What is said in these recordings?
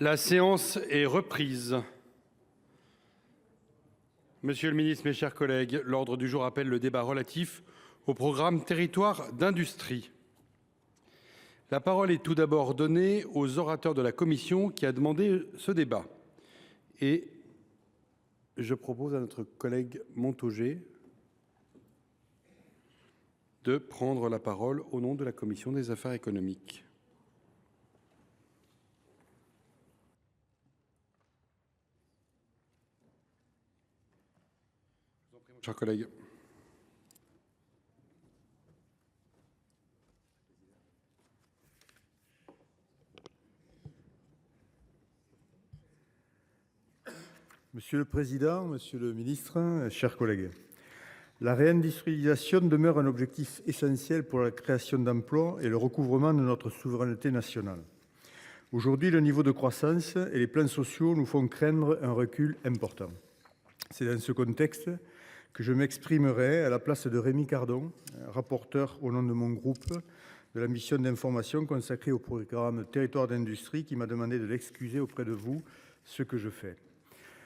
La séance est reprise. Monsieur le ministre, mes chers collègues, l'ordre du jour appelle le débat relatif au programme Territoires d'industrie. La parole est tout d'abord donnée aux orateurs de la commission qui a demandé ce débat. Et je propose à notre collègue Montaugé de prendre la parole au nom de la commission des affaires économiques. Chers collègues. Monsieur le Président, Monsieur le Ministre, chers collègues, la réindustrialisation demeure un objectif essentiel pour la création d'emplois et le recouvrement de notre souveraineté nationale. Aujourd'hui, le niveau de croissance et les plans sociaux nous font craindre un recul important. C'est dans ce contexte que je m'exprimerai à la place de Rémi Cardon, rapporteur au nom de mon groupe de la mission d'information consacrée au programme Territoires d'industrie, qui m'a demandé de l'excuser auprès de vous, ce que je fais.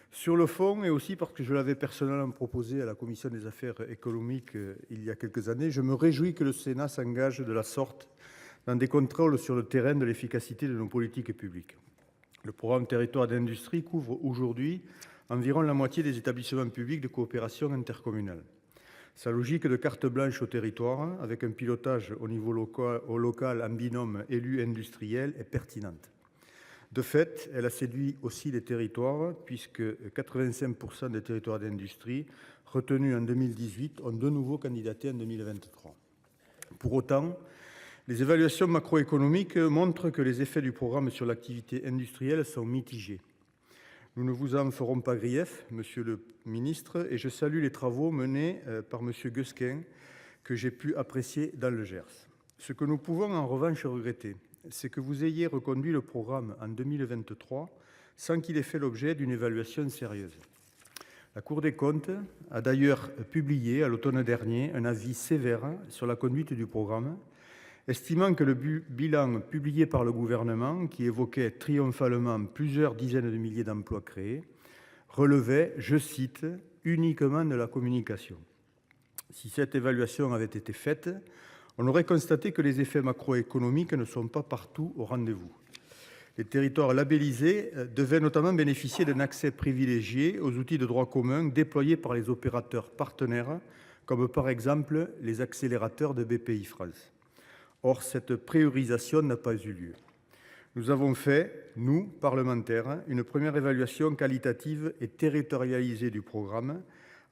Sur le fond, et aussi parce que je l'avais personnellement proposé à la Commission des affaires économiques il y a quelques années, je me réjouis que le Sénat s'engage de la sorte dans des contrôles sur le terrain de l'efficacité de nos politiques publiques. Le programme Territoires d'industrie couvre aujourd'hui environ la moitié des établissements publics de coopération intercommunale. Sa logique de carte blanche au territoire, avec un pilotage au niveau local en binôme élu-industriel, est pertinente. De fait, elle a séduit aussi les territoires, puisque 85% des territoires d'industrie retenus en 2018 ont de nouveau candidaté en 2023. Pour autant, les évaluations macroéconomiques montrent que les effets du programme sur l'activité industrielle sont mitigés. Nous ne vous en ferons pas grief, Monsieur le Ministre, et je salue les travaux menés par Monsieur Guesquin, que j'ai pu apprécier dans le Gers. Ce que nous pouvons en revanche regretter, c'est que vous ayez reconduit le programme en 2023 sans qu'il ait fait l'objet d'une évaluation sérieuse. La Cour des comptes a d'ailleurs publié à l'automne dernier un avis sévère sur la conduite du programme, estimant que le bilan publié par le gouvernement, qui évoquait triomphalement plusieurs dizaines de milliers d'emplois créés, relevait, je cite, uniquement de la communication. Si cette évaluation avait été faite, on aurait constaté que les effets macroéconomiques ne sont pas partout au rendez-vous. Les territoires labellisés devaient notamment bénéficier d'un accès privilégié aux outils de droit commun déployés par les opérateurs partenaires, comme par exemple les accélérateurs de Bpifrance. Or, cette priorisation n'a pas eu lieu. Nous avons fait, nous, parlementaires, une première évaluation qualitative et territorialisée du programme,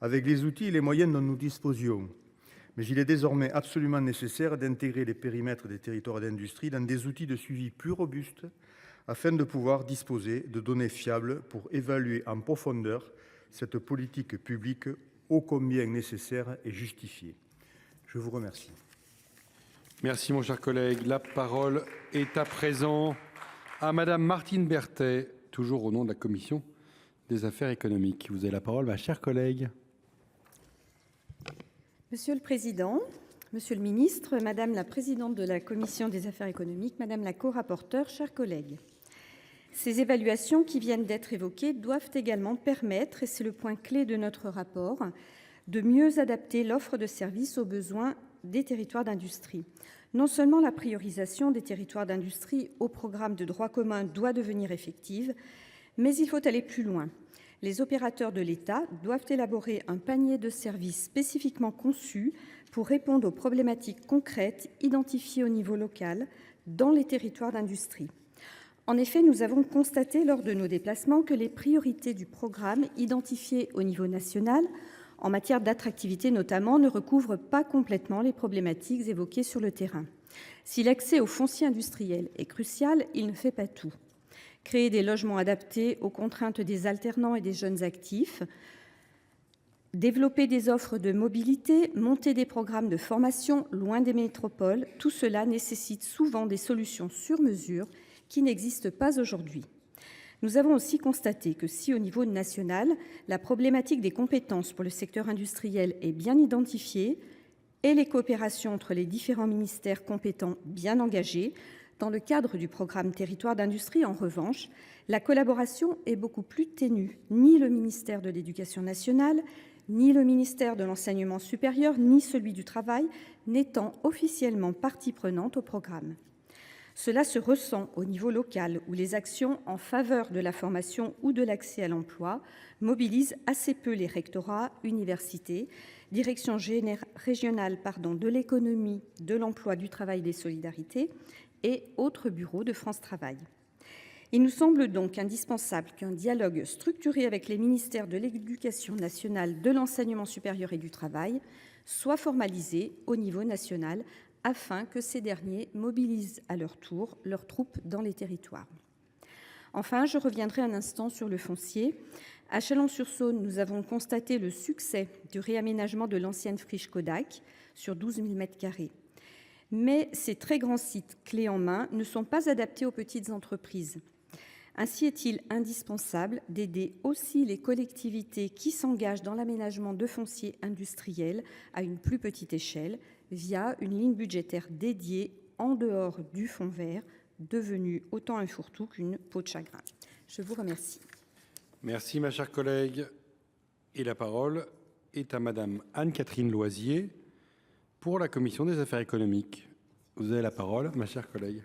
avec les outils et les moyens dont nous disposions. Mais il est désormais absolument nécessaire d'intégrer les périmètres des territoires d'industrie dans des outils de suivi plus robustes, afin de pouvoir disposer de données fiables pour évaluer en profondeur cette politique publique ô combien nécessaire et justifiée. Je vous remercie. Merci mon cher collègue. La parole est à présent à Madame Martine Berthet, toujours au nom de la Commission des affaires économiques. Vous avez la parole, ma chère collègue. Monsieur le Président, Monsieur le Ministre, Madame la Présidente de la Commission des affaires économiques, Madame la co-rapporteure, chers collègues. Ces évaluations qui viennent d'être évoquées doivent également permettre, et c'est le point clé de notre rapport, de mieux adapter l'offre de services aux besoins des territoires d'industrie. Non seulement la priorisation des territoires d'industrie au programme de droit commun doit devenir effective, mais il faut aller plus loin. Les opérateurs de l'État doivent élaborer un panier de services spécifiquement conçu pour répondre aux problématiques concrètes identifiées au niveau local dans les territoires d'industrie. En effet, nous avons constaté lors de nos déplacements que les priorités du programme identifiées au niveau national, en matière d'attractivité notamment, ne recouvrent pas complètement les problématiques évoquées sur le terrain. Si l'accès au foncier industriel est crucial, il ne fait pas tout. Créer des logements adaptés aux contraintes des alternants et des jeunes actifs, développer des offres de mobilité, monter des programmes de formation loin des métropoles, tout cela nécessite souvent des solutions sur mesure qui n'existent pas aujourd'hui. Nous avons aussi constaté que si au niveau national, la problématique des compétences pour le secteur industriel est bien identifiée et les coopérations entre les différents ministères compétents bien engagées, Dans le cadre du programme Territoires d'industrie, en revanche, la collaboration est beaucoup plus ténue. Ni le ministère de l'Éducation nationale, ni le ministère de l'Enseignement supérieur, ni celui du Travail n'étant officiellement partie prenante au programme. Cela se ressent au niveau local, où les actions en faveur de la formation ou de l'accès à l'emploi mobilisent assez peu les rectorats, universités, directions régionales de l'économie, de l'emploi, du travail et des solidarités et autres bureaux de France Travail. Il nous semble donc indispensable qu'un dialogue structuré avec les ministères de l'Éducation nationale, de l'Enseignement supérieur et du Travail soit formalisé au niveau national afin que ces derniers mobilisent à leur tour leurs troupes dans les territoires. Enfin, je reviendrai un instant sur le foncier. À Chalon-sur-Saône, nous avons constaté le succès du réaménagement de l'ancienne friche Kodak sur 12 000 m². Mais ces très grands sites clés en main ne sont pas adaptés aux petites entreprises. Ainsi est-il indispensable d'aider aussi les collectivités qui s'engagent dans l'aménagement de fonciers industriels à une plus petite échelle via une ligne budgétaire dédiée en dehors du fonds vert, devenu autant un fourre-tout qu'une peau de chagrin. Je vous remercie. Merci, ma chère collègue. Et la parole est à Madame Anne-Catherine Loisier pour la Commission des affaires économiques. Vous avez la parole, ma chère collègue.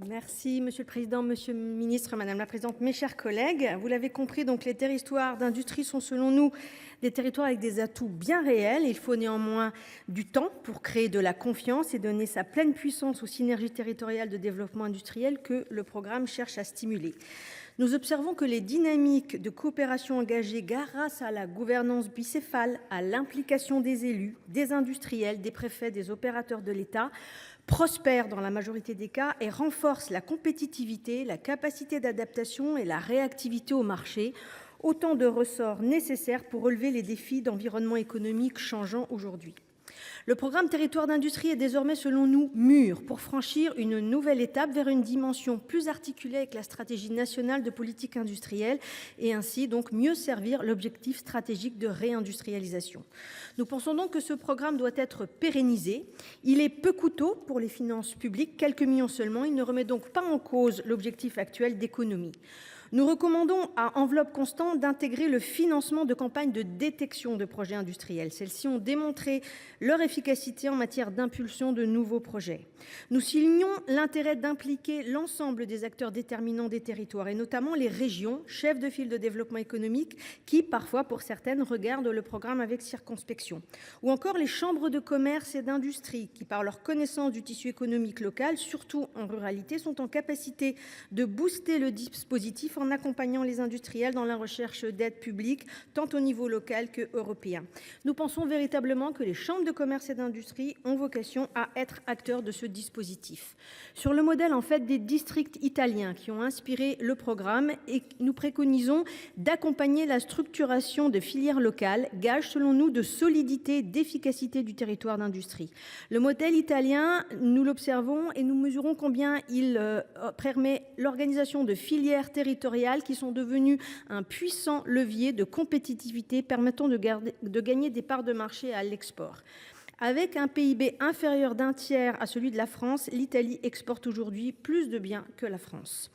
Merci, Monsieur le Président, Monsieur le Ministre, Madame la Présidente, mes chers collègues. Vous l'avez compris, donc les territoires d'industrie sont selon nous des territoires avec des atouts bien réels. Il faut néanmoins du temps pour créer de la confiance et donner sa pleine puissance aux synergies territoriales de développement industriel que le programme cherche à stimuler. Nous observons que les dynamiques de coopération engagées grâce à la gouvernance bicéphale, à l'implication des élus, des industriels, des préfets, des opérateurs de l'État, prospèrent dans la majorité des cas et renforcent la compétitivité, la capacité d'adaptation et la réactivité au marché, autant de ressorts nécessaires pour relever les défis d'environnement économique changeant aujourd'hui. Le programme Territoires d'industrie est désormais, selon nous, mûr pour franchir une nouvelle étape vers une dimension plus articulée avec la stratégie nationale de politique industrielle et ainsi donc mieux servir l'objectif stratégique de réindustrialisation. Nous pensons donc que ce programme doit être pérennisé. Il est peu coûteux pour les finances publiques, quelques millions seulement. Il ne remet donc pas en cause l'objectif actuel d'économie. Nous recommandons à enveloppe constante d'intégrer le financement de campagnes de détection de projets industriels. Celles-ci ont démontré leur efficacité en matière d'impulsion de nouveaux projets. Nous soulignons l'intérêt d'impliquer l'ensemble des acteurs déterminants des territoires et notamment les régions, chefs de file de développement économique, qui parfois, pour certaines, regardent le programme avec circonspection. Ou encore les chambres de commerce et d'industrie qui, par leur connaissance du tissu économique local, surtout en ruralité, sont en capacité de booster le dispositif en accompagnant les industriels dans la recherche d'aides publiques, tant au niveau local que européen. Nous pensons véritablement que les chambres de commerce et d'industrie ont vocation à être acteurs de ce dispositif. Sur le modèle en fait des districts italiens qui ont inspiré le programme, et nous préconisons d'accompagner la structuration de filières locales, gage selon nous de solidité et d'efficacité du territoire d'industrie. Le modèle italien, nous l'observons et nous mesurons combien il permet l'organisation de filières territoriales qui sont devenues un puissant levier de compétitivité permettant de gagner des parts de marché à l'export. Avec un PIB inférieur d'un tiers à celui de la France, l'Italie exporte aujourd'hui plus de biens que la France.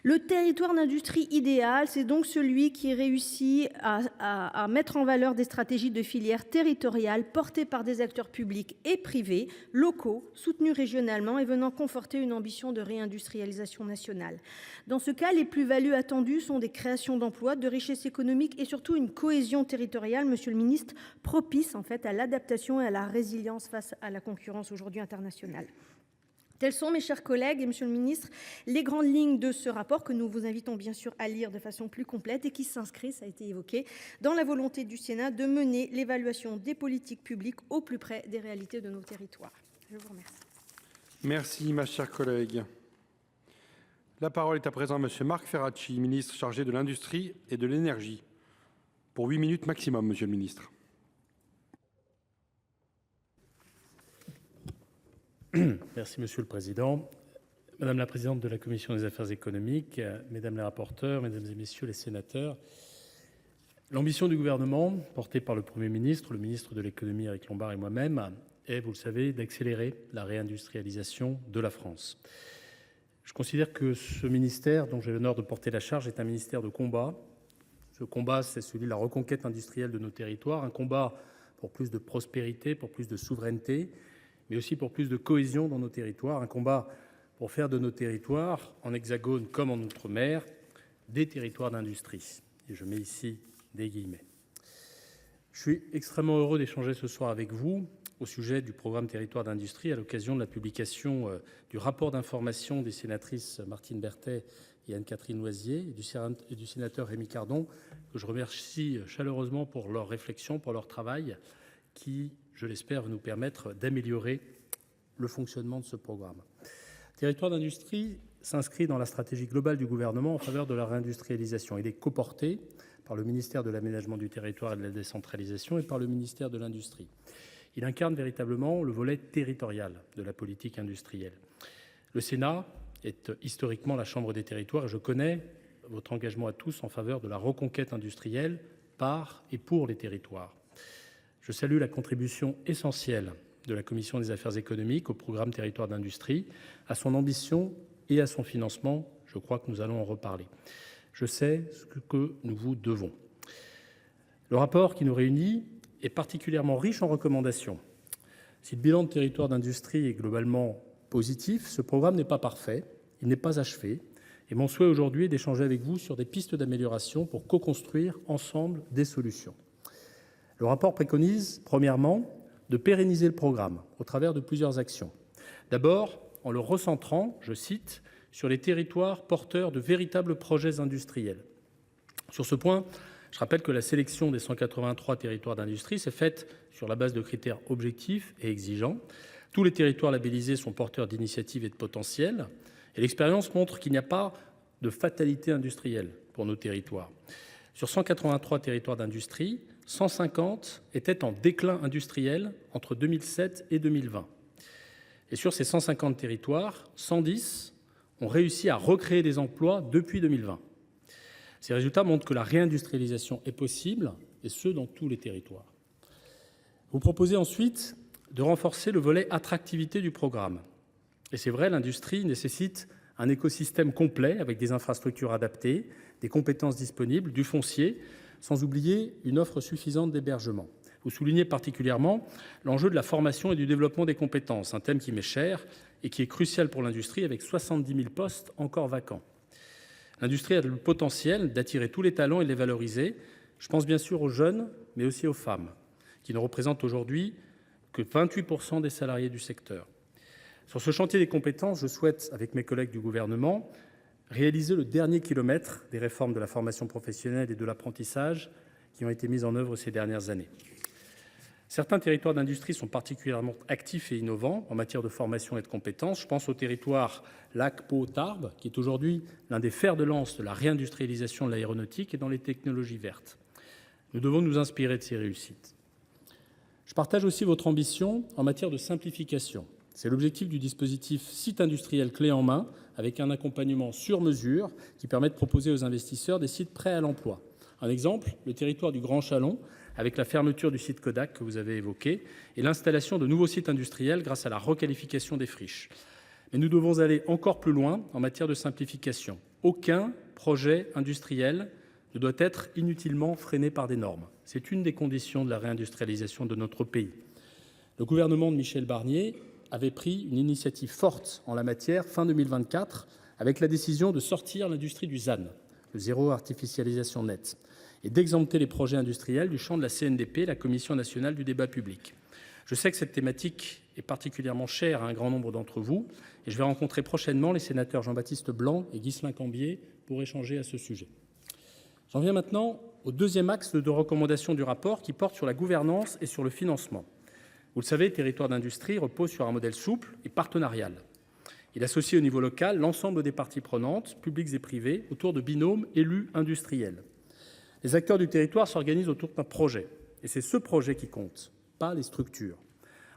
Le territoire d'industrie idéal, c'est donc celui qui réussit à mettre en valeur des stratégies de filières territoriales portées par des acteurs publics et privés, locaux, soutenus régionalement et venant conforter une ambition de réindustrialisation nationale. Dans ce cas, les plus-values attendues sont des créations d'emplois, de richesses économiques et surtout une cohésion territoriale, monsieur le ministre, propice en fait à l'adaptation et à la résilience face à la concurrence aujourd'hui internationale. Telles sont, mes chers collègues et monsieur le ministre, les grandes lignes de ce rapport que nous vous invitons bien sûr à lire de façon plus complète et qui s'inscrit, ça a été évoqué, dans la volonté du Sénat de mener l'évaluation des politiques publiques au plus près des réalités de nos territoires. Je vous remercie. Merci, ma chère collègue. La parole est à présent à monsieur Marc Ferracci, ministre chargé de l'Industrie et de l'Énergie. Pour 8 minutes maximum, monsieur le ministre. Merci, Monsieur le Président. Madame la Présidente de la Commission des affaires économiques, Mesdames les rapporteurs, Mesdames et Messieurs les sénateurs, l'ambition du gouvernement, portée par le Premier ministre, le ministre de l'économie Éric Lombard et moi-même, est, vous le savez, d'accélérer la réindustrialisation de la France. Je considère que ce ministère, dont j'ai l'honneur de porter la charge, est un ministère de combat. Ce combat, c'est celui de la reconquête industrielle de nos territoires, un combat pour plus de prospérité, pour plus de souveraineté, mais aussi pour plus de cohésion dans nos territoires, un combat pour faire de nos territoires, en hexagone comme en outre-mer, des territoires d'industrie. Et je mets ici des guillemets. Je suis extrêmement heureux d'échanger ce soir avec vous au sujet du programme Territoires d'industrie à l'occasion de la publication du rapport d'information des sénatrices Martine Berthet et Anne-Catherine Loisier et du sénateur Rémi Cardon, que je remercie chaleureusement pour leur réflexion, pour leur travail, qui, je l'espère, va nous permettre d'améliorer le fonctionnement de ce programme. Territoires d'industrie s'inscrit dans la stratégie globale du gouvernement en faveur de la réindustrialisation. Il est coporté par le ministère de l'Aménagement du territoire et de la décentralisation et par le ministère de l'Industrie. Il incarne véritablement le volet territorial de la politique industrielle. Le Sénat est historiquement la chambre des territoires et je connais votre engagement à tous en faveur de la reconquête industrielle par et pour les territoires. Je salue la contribution essentielle de la Commission des affaires économiques au programme Territoires d'industrie, à son ambition et à son financement. Je crois que nous allons en reparler. Je sais ce que nous vous devons. Le rapport qui nous réunit est particulièrement riche en recommandations. Si le bilan de Territoires d'industrie est globalement positif, ce programme n'est pas parfait, il n'est pas achevé. Et mon souhait aujourd'hui est d'échanger avec vous sur des pistes d'amélioration pour co-construire ensemble des solutions. Le rapport préconise, premièrement, de pérenniser le programme au travers de plusieurs actions. D'abord, en le recentrant, je cite, sur les territoires porteurs de véritables projets industriels. Sur ce point, je rappelle que la sélection des 183 territoires d'industrie s'est faite sur la base de critères objectifs et exigeants. Tous les territoires labellisés sont porteurs d'initiatives et de potentiel. Et l'expérience montre qu'il n'y a pas de fatalité industrielle pour nos territoires. Sur 183 territoires d'industrie, 150 étaient en déclin industriel entre 2007 et 2020. Et sur ces 150 territoires, 110 ont réussi à recréer des emplois depuis 2020. Ces résultats montrent que la réindustrialisation est possible, et ce, dans tous les territoires. Vous proposez ensuite de renforcer le volet attractivité du programme. Et c'est vrai, l'industrie nécessite un écosystème complet avec des infrastructures adaptées, des compétences disponibles, du foncier, sans oublier une offre suffisante d'hébergement. Vous soulignez particulièrement l'enjeu de la formation et du développement des compétences, un thème qui m'est cher et qui est crucial pour l'industrie avec 70 000 postes encore vacants. L'industrie a le potentiel d'attirer tous les talents et de les valoriser. Je pense bien sûr aux jeunes, mais aussi aux femmes, qui ne représentent aujourd'hui que 28% des salariés du secteur. Sur ce chantier des compétences, je souhaite, avec mes collègues du gouvernement, réaliser le dernier kilomètre des réformes de la formation professionnelle et de l'apprentissage qui ont été mises en œuvre ces dernières années. Certains territoires d'industrie sont particulièrement actifs et innovants en matière de formation et de compétences. Je pense au territoire Lac-Pau-Tarbes, qui est aujourd'hui l'un des fers de lance de la réindustrialisation de l'aéronautique et dans les technologies vertes. Nous devons nous inspirer de ces réussites. Je partage aussi votre ambition en matière de simplification. C'est l'objectif du dispositif site industriel clé en main, avec un accompagnement sur mesure qui permet de proposer aux investisseurs des sites prêts à l'emploi. Un exemple, le territoire du Grand Chalon, avec la fermeture du site Kodak que vous avez évoqué, et l'installation de nouveaux sites industriels grâce à la requalification des friches. Mais nous devons aller encore plus loin en matière de simplification. Aucun projet industriel ne doit être inutilement freiné par des normes. C'est une des conditions de la réindustrialisation de notre pays. Le gouvernement de Michel Barnier avait pris une initiative forte en la matière fin 2024 avec la décision de sortir l'industrie du ZAN, le zéro artificialisation nette, et d'exempter les projets industriels du champ de la CNDP, la Commission nationale du débat public. Je sais que cette thématique est particulièrement chère à un grand nombre d'entre vous et je vais rencontrer prochainement les sénateurs Jean-Baptiste Blanc et Ghislain Cambier pour échanger à ce sujet. J'en viens maintenant au deuxième axe de recommandation du rapport qui porte sur la gouvernance et sur le financement. Vous le savez, Territoires d'industrie repose sur un modèle souple et partenarial. Il associe au niveau local l'ensemble des parties prenantes, publiques et privées, autour de binômes élus industriels. Les acteurs du territoire s'organisent autour d'un projet, et c'est ce projet qui compte, pas les structures.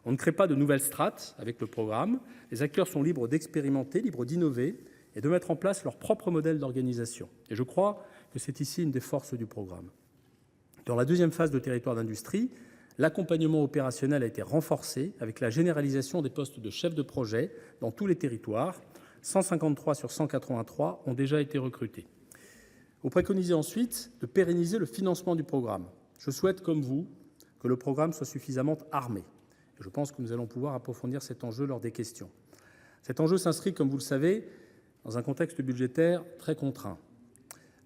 On ne crée pas de nouvelles strates avec le programme, les acteurs sont libres d'expérimenter, libres d'innover et de mettre en place leur propre modèle d'organisation. Et je crois que c'est ici une des forces du programme. Dans la deuxième phase de Territoires d'industrie, L'accompagnement opérationnel a été renforcé avec la généralisation des postes de chef de projet dans tous les territoires. 153 sur 183 ont déjà été recrutés. Vous préconisez ensuite de pérenniser le financement du programme. Je souhaite, comme vous, que le programme soit suffisamment armé. Je pense que nous allons pouvoir approfondir cet enjeu lors des questions. Cet enjeu s'inscrit, comme vous le savez, dans un contexte budgétaire très contraint.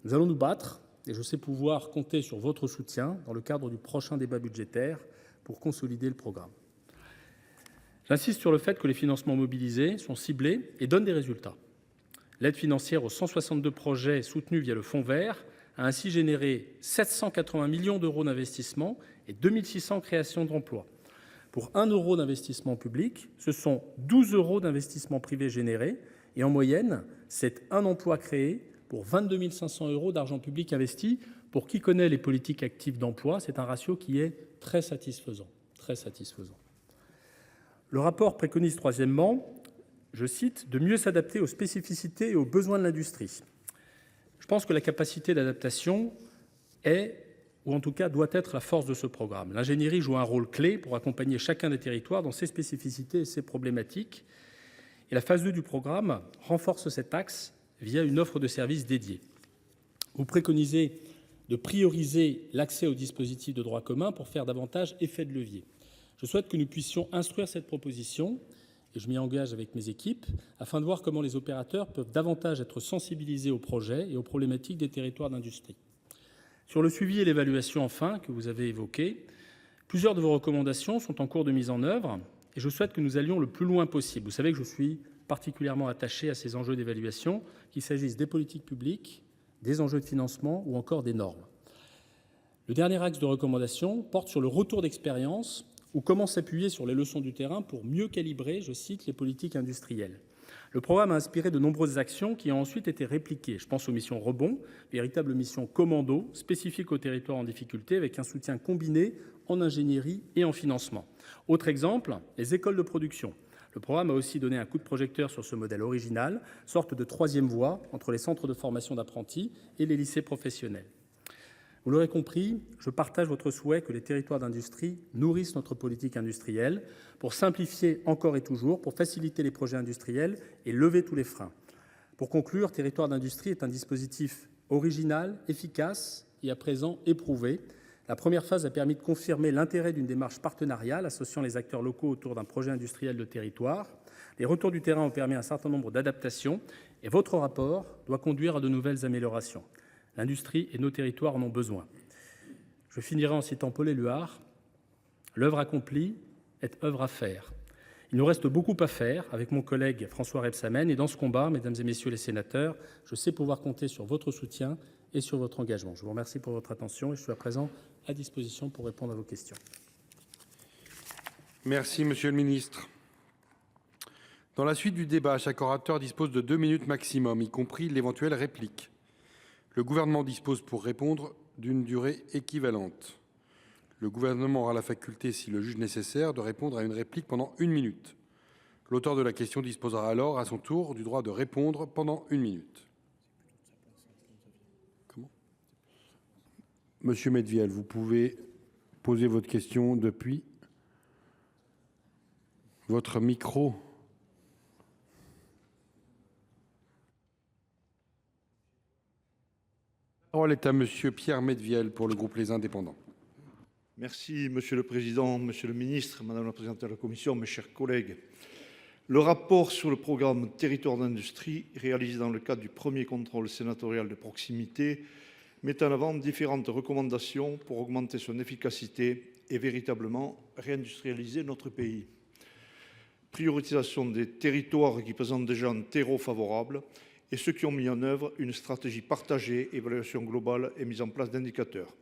Nous allons nous battre, et je sais pouvoir compter sur votre soutien dans le cadre du prochain débat budgétaire pour consolider le programme. J'insiste sur le fait que les financements mobilisés sont ciblés et donnent des résultats. L'aide financière aux 162 projets soutenus via le Fonds vert a ainsi généré 780 millions d'euros d'investissement et 2600 créations d'emplois. Pour 1 euro d'investissement public, ce sont 12 euros d'investissement privé générés et en moyenne, c'est un emploi créé pour 22 500 euros d'argent public investi. Pour qui connaît les politiques actives d'emploi, c'est un ratio qui est très satisfaisant. Très satisfaisant. Le rapport préconise troisièmement, je cite, de mieux s'adapter aux spécificités et aux besoins de l'industrie. Je pense que la capacité d'adaptation est, ou en tout cas doit être, la force de ce programme. L'ingénierie joue un rôle clé pour accompagner chacun des territoires dans ses spécificités et ses problématiques. Et la phase 2 du programme renforce cet axe via une offre de services dédiée. Vous préconisez de prioriser l'accès aux dispositifs de droit commun pour faire davantage effet de levier. Je souhaite que nous puissions instruire cette proposition, et je m'y engage avec mes équipes, afin de voir comment les opérateurs peuvent davantage être sensibilisés aux projets et aux problématiques des territoires d'industrie. Sur le suivi et l'évaluation, enfin, que vous avez évoqué, plusieurs de vos recommandations sont en cours de mise en œuvre, et je souhaite que nous allions le plus loin possible. Vous savez que je suis particulièrement attaché à ces enjeux d'évaluation, qu'il s'agisse des politiques publiques, des enjeux de financement ou encore des normes. Le dernier axe de recommandation porte sur le retour d'expérience ou comment s'appuyer sur les leçons du terrain pour mieux calibrer, je cite, les politiques industrielles. Le programme a inspiré de nombreuses actions qui ont ensuite été répliquées. Je pense aux missions Rebond, véritable mission commando spécifique aux territoires en difficulté avec un soutien combiné en ingénierie et en financement. Autre exemple, les écoles de production. Le programme a aussi donné un coup de projecteur sur ce modèle original, sorte de troisième voie entre les centres de formation d'apprentis et les lycées professionnels. Vous l'aurez compris, je partage votre souhait que les territoires d'industrie nourrissent notre politique industrielle pour simplifier encore et toujours, pour faciliter les projets industriels et lever tous les freins. Pour conclure, Territoire d'industrie est un dispositif original, efficace et à présent éprouvé. La première phase a permis de confirmer l'intérêt d'une démarche partenariale associant les acteurs locaux autour d'un projet industriel de territoire. Les retours du terrain ont permis un certain nombre d'adaptations et votre rapport doit conduire à de nouvelles améliorations. L'industrie et nos territoires en ont besoin. Je finirai en citant Paul Éluard. L'œuvre accomplie est œuvre à faire. Il nous reste beaucoup à faire avec mon collègue François Rebsamen et dans ce combat, mesdames et messieurs les sénateurs, je sais pouvoir compter sur votre soutien et sur votre engagement. Je vous remercie pour votre attention et je suis à présent à disposition pour répondre à vos questions. Merci, Monsieur le Ministre. Dans la suite du débat, chaque orateur dispose de 2 minutes maximum, y compris l'éventuelle réplique. Le Gouvernement dispose pour répondre d'une durée équivalente. Le Gouvernement aura la faculté, s'il le juge nécessaire, de répondre à une réplique pendant 1 minute. L'auteur de la question disposera alors à son tour du droit de répondre pendant 1 minute. Monsieur Medviel, vous pouvez poser votre question depuis votre micro. La parole est à Monsieur Pierre Medviel pour le groupe Les Indépendants. Merci Monsieur le Président, Monsieur le Ministre, Madame la Présidente de la Commission, mes chers collègues. Le rapport sur le programme Territoire d'industrie, réalisé dans le cadre du premier contrôle sénatorial de proximité, met en avant différentes recommandations pour augmenter son efficacité et véritablement réindustrialiser notre pays. Priorisation des territoires qui présentent déjà un terreau favorable et ceux qui ont mis en œuvre une stratégie partagée, évaluation globale et mise en place d'indicateurs.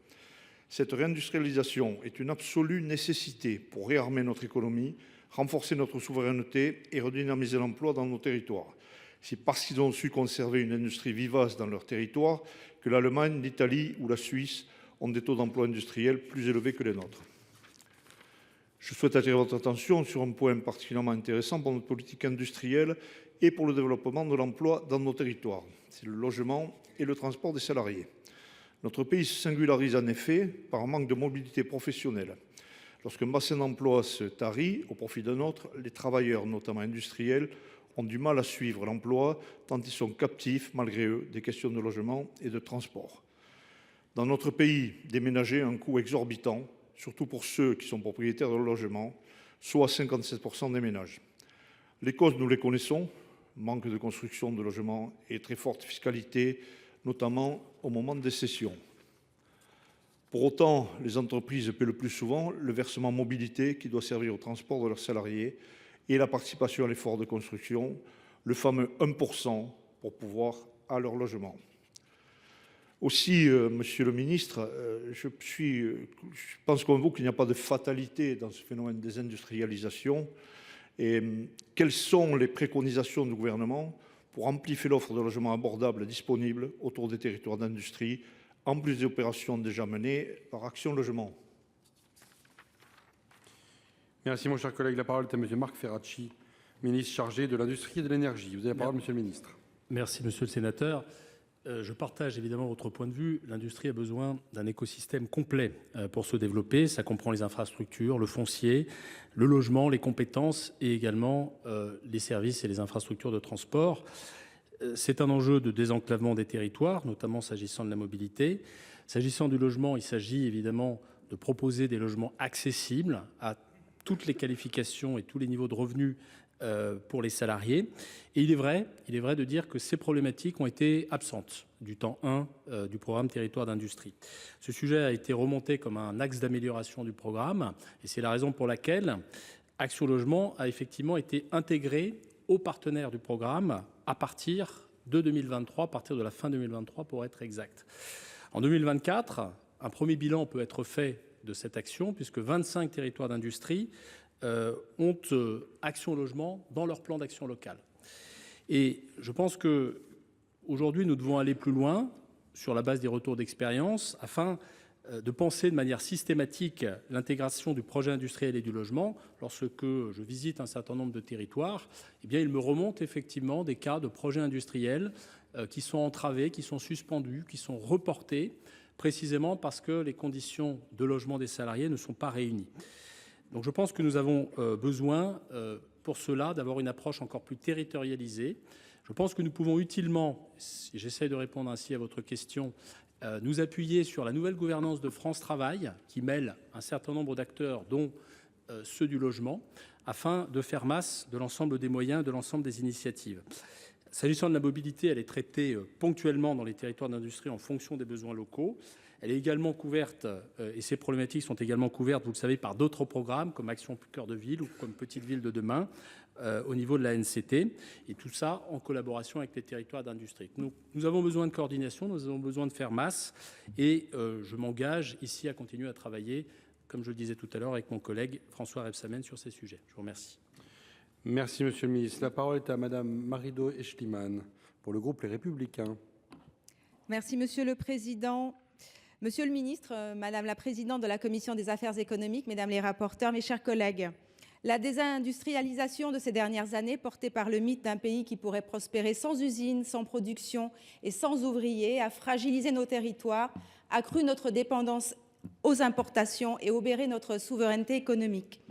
Cette réindustrialisation est une absolue nécessité pour réarmer notre économie, renforcer notre souveraineté et redynamiser l'emploi dans nos territoires. C'est parce qu'ils ont su conserver une industrie vivace dans leur territoire que l'Allemagne, l'Italie ou la Suisse ont des taux d'emploi industriels plus élevés que les nôtres. Je souhaite attirer votre attention sur un point particulièrement intéressant pour notre politique industrielle et pour le développement de l'emploi dans nos territoires. C'est le logement et le transport des salariés. Notre pays se singularise en effet par un manque de mobilité professionnelle. Lorsqu'un bassin d'emploi se tarit au profit d'un autre, les travailleurs, notamment industriels, ont du mal à suivre l'emploi tant ils sont captifs, malgré eux, des questions de logement et de transport. Dans notre pays, déménager a un coût exorbitant, surtout pour ceux qui sont propriétaires de leur logement, soit 57% des ménages. Les causes, nous les connaissons, manque de construction de logements et très forte fiscalité, notamment au moment des cessions. Pour autant, les entreprises paient le plus souvent le versement mobilité qui doit servir au transport de leurs salariés et la participation à l'effort de construction, le fameux 1% pour pouvoir à leur logement. Aussi, monsieur le ministre, je pense comme vous qu'il n'y a pas de fatalité dans ce phénomène de désindustrialisation. Et quelles sont les préconisations du gouvernement pour amplifier l'offre de logements abordables disponibles autour des territoires d'industrie, en plus des opérations déjà menées par Action Logement? Merci, mon cher collègue. La parole est à M. Marc Ferracci, ministre chargé de l'Industrie et de l'Énergie. Vous avez la parole, Monsieur le ministre. Merci, monsieur le sénateur. Je partage évidemment votre point de vue. L'industrie a besoin d'un écosystème complet pour se développer. Ça comprend les infrastructures, le foncier, le logement, les compétences et également les services et les infrastructures de transport. C'est un enjeu de désenclavement des territoires, notamment s'agissant de la mobilité. S'agissant du logement, il s'agit évidemment de proposer des logements accessibles à toutes les qualifications et tous les niveaux de revenus pour les salariés. Et il est vrai de dire que ces problématiques ont été absentes du temps 1 du programme Territoire d'industrie. Ce sujet a été remonté comme un axe d'amélioration du programme et c'est la raison pour laquelle Action Logement a effectivement été intégré aux partenaires du programme à partir de 2023, à partir de la fin 2023 pour être exact. En 2024, un premier bilan peut être fait de cette action puisque 25 territoires d'industrie ont Action Logement dans leur plan d'action locale. Et je pense qu'aujourd'hui, nous devons aller plus loin sur la base des retours d'expérience afin de penser de manière systématique l'intégration du projet industriel et du logement. Lorsque je visite un certain nombre de territoires, eh bien, il me remonte effectivement des cas de projets industriels qui sont entravés, qui sont suspendus, qui sont reportés, précisément parce que les conditions de logement des salariés ne sont pas réunies. Donc je pense que nous avons besoin pour cela d'avoir une approche encore plus territorialisée. Je pense que nous pouvons utilement, et j'essaie de répondre ainsi à votre question, nous appuyer sur la nouvelle gouvernance de France Travail qui mêle un certain nombre d'acteurs, dont ceux du logement, afin de faire masse de l'ensemble des moyens, de l'ensemble des initiatives. S'agissant de la mobilité, elle est traitée ponctuellement dans les territoires d'industrie en fonction des besoins locaux. Elle est également couverte, et ces problématiques sont également couvertes, vous le savez, par d'autres programmes comme Action Cœur de Ville ou comme Petite Ville de demain au niveau de la NCT. Et tout ça en collaboration avec les territoires d'industrie. Nous avons besoin de coordination, nous avons besoin de faire masse. Et je m'engage ici à continuer à travailler, comme je le disais tout à l'heure, avec mon collègue François Rebsamen sur ces sujets. Je vous remercie. Merci, Monsieur le ministre. La parole est à Madame Marido Echliman pour le groupe Les Républicains. Merci, Monsieur le Président. Monsieur le ministre, Madame la présidente de la Commission des affaires économiques, Mesdames les rapporteurs, mes chers collègues, la désindustrialisation de ces dernières années, portée par le mythe d'un pays qui pourrait prospérer sans usines, sans production et sans ouvriers, a fragilisé nos territoires, accru notre dépendance aux importations et obéré notre souveraineté économique.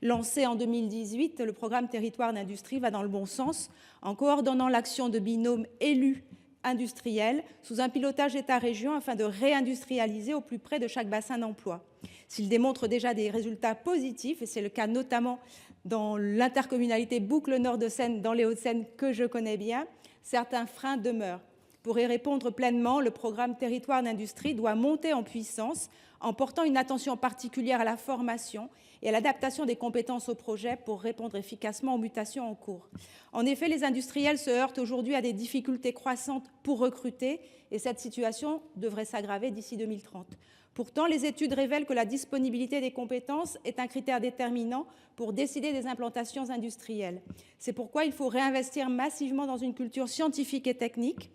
Lancé en 2018, le programme Territoire d'industrie va dans le bon sens en coordonnant l'action de binômes élus industriels sous un pilotage État-région afin de réindustrialiser au plus près de chaque bassin d'emploi. S'il démontre déjà des résultats positifs, et c'est le cas notamment dans l'intercommunalité Boucle-Nord de Seine dans les Hauts-de-Seine que je connais bien, certains freins demeurent. Pour y répondre pleinement, le programme Territoire d'industrie doit monter en puissance en portant une attention particulière à la formation et à l'adaptation des compétences au projet pour répondre efficacement aux mutations en cours. En effet, les industriels se heurtent aujourd'hui à des difficultés croissantes pour recruter et cette situation devrait s'aggraver d'ici 2030. Pourtant, les études révèlent que la disponibilité des compétences est un critère déterminant pour décider des implantations industrielles. C'est pourquoi il faut réinvestir massivement dans une culture scientifique et technique,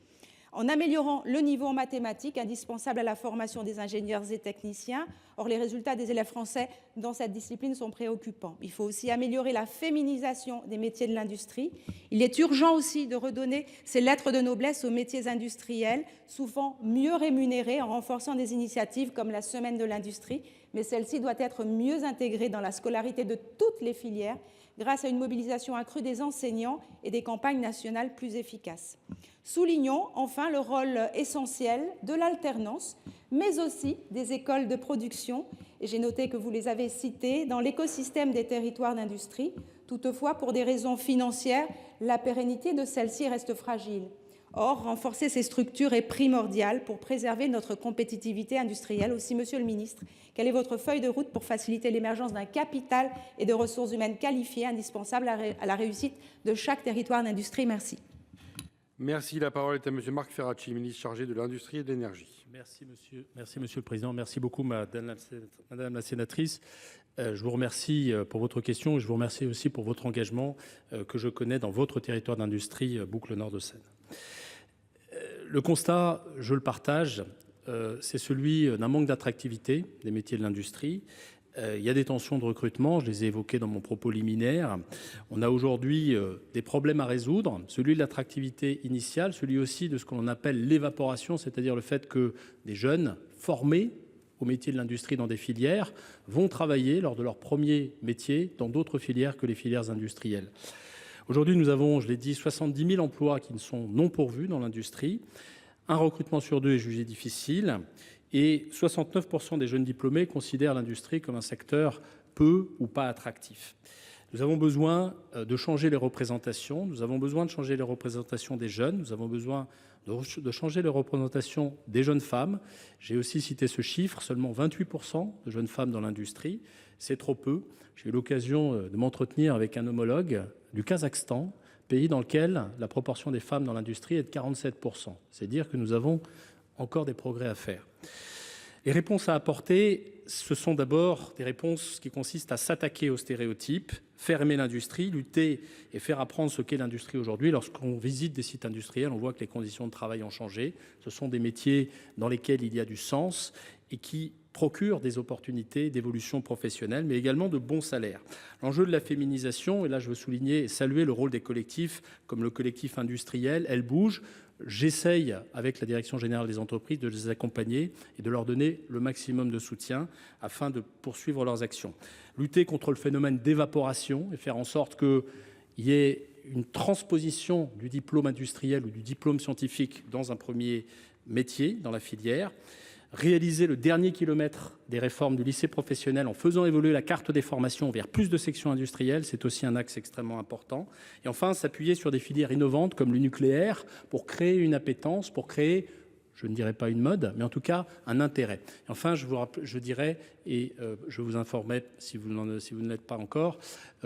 en améliorant le niveau en mathématiques indispensable à la formation des ingénieurs et techniciens. Or, les résultats des élèves français dans cette discipline sont préoccupants. Il faut aussi améliorer la féminisation des métiers de l'industrie. Il est urgent aussi de redonner ces lettres de noblesse aux métiers industriels, souvent mieux rémunérés, en renforçant des initiatives comme la Semaine de l'industrie. Mais celle-ci doit être mieux intégrée dans la scolarité de toutes les filières grâce à une mobilisation accrue des enseignants et des campagnes nationales plus efficaces. Soulignons enfin le rôle essentiel de l'alternance, mais aussi des écoles de production, et j'ai noté que vous les avez citées, dans l'écosystème des territoires d'industrie. Toutefois, pour des raisons financières, la pérennité de celles-ci reste fragile. Or, renforcer ces structures est primordial pour préserver notre compétitivité industrielle. Aussi, Monsieur le Ministre, quelle est votre feuille de route pour faciliter l'émergence d'un capital et de ressources humaines qualifiées indispensables à la réussite de chaque territoire d'industrie? Merci. Merci. La parole est à Monsieur Marc Ferracci, ministre chargé de l'Industrie et de l'Énergie. Merci, Monsieur le Président. Merci beaucoup, Madame la sénatrice. Je vous remercie pour votre question et je vous remercie aussi pour votre engagement que je connais dans votre territoire d'industrie, Boucle Nord de Seine. Le constat, je le partage, c'est celui d'un manque d'attractivité des métiers de l'industrie. Il y a des tensions de recrutement, je les ai évoquées dans mon propos liminaire. On a aujourd'hui des problèmes à résoudre, celui de l'attractivité initiale, celui aussi de ce qu'on appelle l'évaporation, c'est-à-dire le fait que des jeunes formés au métier de l'industrie dans des filières vont travailler lors de leur premier métier dans d'autres filières que les filières industrielles. Aujourd'hui, nous avons, je l'ai dit, 70 000 emplois qui ne sont non pourvus dans l'industrie. Un recrutement sur deux est jugé difficile et 69% des jeunes diplômés considèrent l'industrie comme un secteur peu ou pas attractif. Nous avons besoin de changer les représentations, nous avons besoin de changer les représentations des jeunes, nous avons besoin de changer les représentations des jeunes femmes. J'ai aussi cité ce chiffre, seulement 28% de jeunes femmes dans l'industrie, c'est trop peu. J'ai eu l'occasion de m'entretenir avec un homologue du Kazakhstan, pays dans lequel la proportion des femmes dans l'industrie est de 47%. C'est dire que nous avons encore des progrès à faire. Les réponses à apporter, ce sont d'abord des réponses qui consistent à s'attaquer aux stéréotypes, faire aimer l'industrie, lutter et faire apprendre ce qu'est l'industrie aujourd'hui. Lorsqu'on visite des sites industriels, on voit que les conditions de travail ont changé. Ce sont des métiers dans lesquels il y a du sens et qui procurent des opportunités d'évolution professionnelle, mais également de bons salaires. L'enjeu de la féminisation, et là je veux souligner et saluer le rôle des collectifs, comme le collectif industriel, Elle Bouge. J'essaye, avec la Direction générale des entreprises, de les accompagner et de leur donner le maximum de soutien afin de poursuivre leurs actions. Lutter contre le phénomène d'évaporation et faire en sorte qu'il y ait une transposition du diplôme industriel ou du diplôme scientifique dans un premier métier, dans la filière. Réaliser le dernier kilomètre des réformes du lycée professionnel en faisant évoluer la carte des formations vers plus de sections industrielles, c'est aussi un axe extrêmement important. Et enfin, s'appuyer sur des filières innovantes comme le nucléaire pour créer une appétence, pour créer, je ne dirais pas une mode, mais en tout cas un intérêt. Et enfin, je dirais, et je vous informerai si vous ne l'êtes pas encore,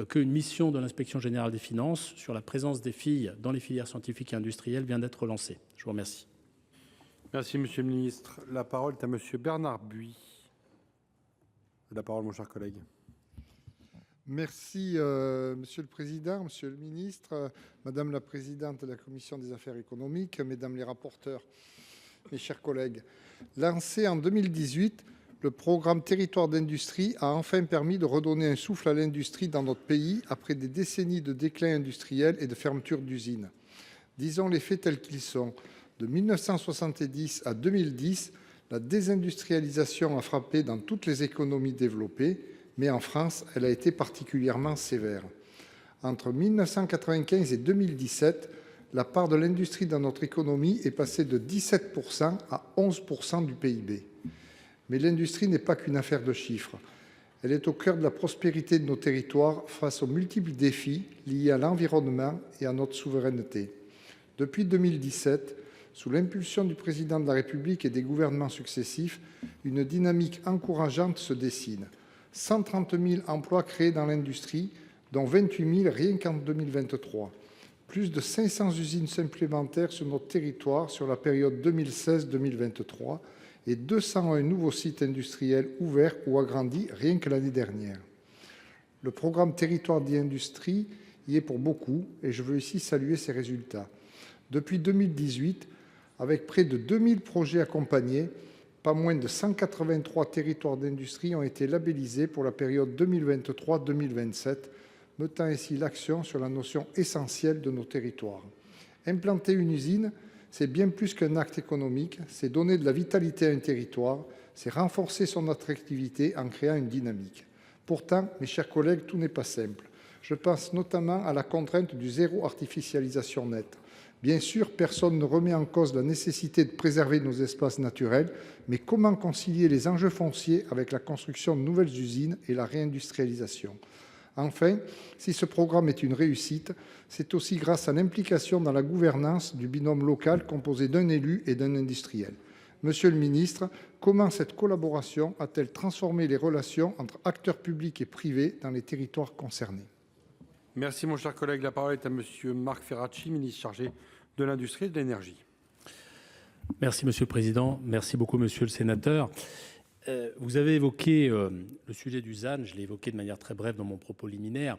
qu'une mission de l'Inspection générale des finances sur la présence des filles dans les filières scientifiques et industrielles vient d'être lancée. Je vous remercie. Merci, Monsieur le Ministre. La parole est à Monsieur Bernard Buis. La parole, mon cher collègue. Merci, Monsieur le Président, Monsieur le Ministre, Madame la Présidente de la Commission des Affaires économiques, Mesdames les rapporteurs, mes chers collègues. Lancé en 2018, le programme Territoires d'industrie a enfin permis de redonner un souffle à l'industrie dans notre pays après des décennies de déclin industriel et de fermeture d'usines. Disons les faits tels qu'ils sont. De 1970 à 2010, la désindustrialisation a frappé dans toutes les économies développées, mais en France, elle a été particulièrement sévère. Entre 1995 et 2017, la part de l'industrie dans notre économie est passée de 17% à 11% du PIB. Mais l'industrie n'est pas qu'une affaire de chiffres. Elle est au cœur de la prospérité de nos territoires face aux multiples défis liés à l'environnement et à notre souveraineté. Depuis 2017, sous l'impulsion du Président de la République et des gouvernements successifs, une dynamique encourageante se dessine. 130 000 emplois créés dans l'industrie, dont 28 000 rien qu'en 2023. Plus de 500 usines supplémentaires sur notre territoire sur la période 2016-2023 et 201 nouveaux sites industriels ouverts ou agrandis rien que l'année dernière. Le programme Territoires d'industrie y est pour beaucoup et je veux ici saluer ses résultats. Depuis 2018, Avec près de 2000 projets accompagnés, pas moins de 183 territoires d'industrie ont été labellisés pour la période 2023-2027, mettant ainsi l'accent sur la notion essentielle de nos territoires. Implanter une usine, c'est bien plus qu'un acte économique, c'est donner de la vitalité à un territoire, c'est renforcer son attractivité en créant une dynamique. Pourtant, mes chers collègues, tout n'est pas simple. Je pense notamment à la contrainte du zéro artificialisation nette. Bien sûr, personne ne remet en cause la nécessité de préserver nos espaces naturels, mais comment concilier les enjeux fonciers avec la construction de nouvelles usines et la réindustrialisation ? Enfin, si ce programme est une réussite, c'est aussi grâce à l'implication dans la gouvernance du binôme local composé d'un élu et d'un industriel. Monsieur le ministre, comment cette collaboration a-t-elle transformé les relations entre acteurs publics et privés dans les territoires concernés ? Merci, mon cher collègue. La parole est à monsieur Marc Ferracci, ministre chargé de l'Industrie et de l'Énergie. Merci, Monsieur le Président. Merci beaucoup, Monsieur le Sénateur. Vous avez évoqué le sujet du ZAN. Je l'ai évoqué de manière très brève dans mon propos liminaire.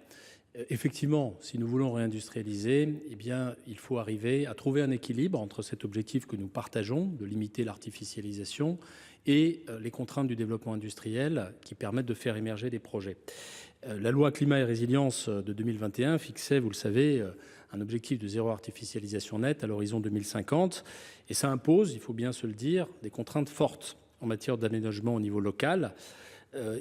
Effectivement, si nous voulons réindustrialiser, eh bien, il faut arriver à trouver un équilibre entre cet objectif que nous partageons de limiter l'artificialisation et les contraintes du développement industriel qui permettent de faire émerger des projets. La loi climat et résilience de 2021 fixait, vous le savez, un objectif de zéro artificialisation nette à l'horizon 2050. Et ça impose, il faut bien se le dire, des contraintes fortes en matière d'aménagement au niveau local.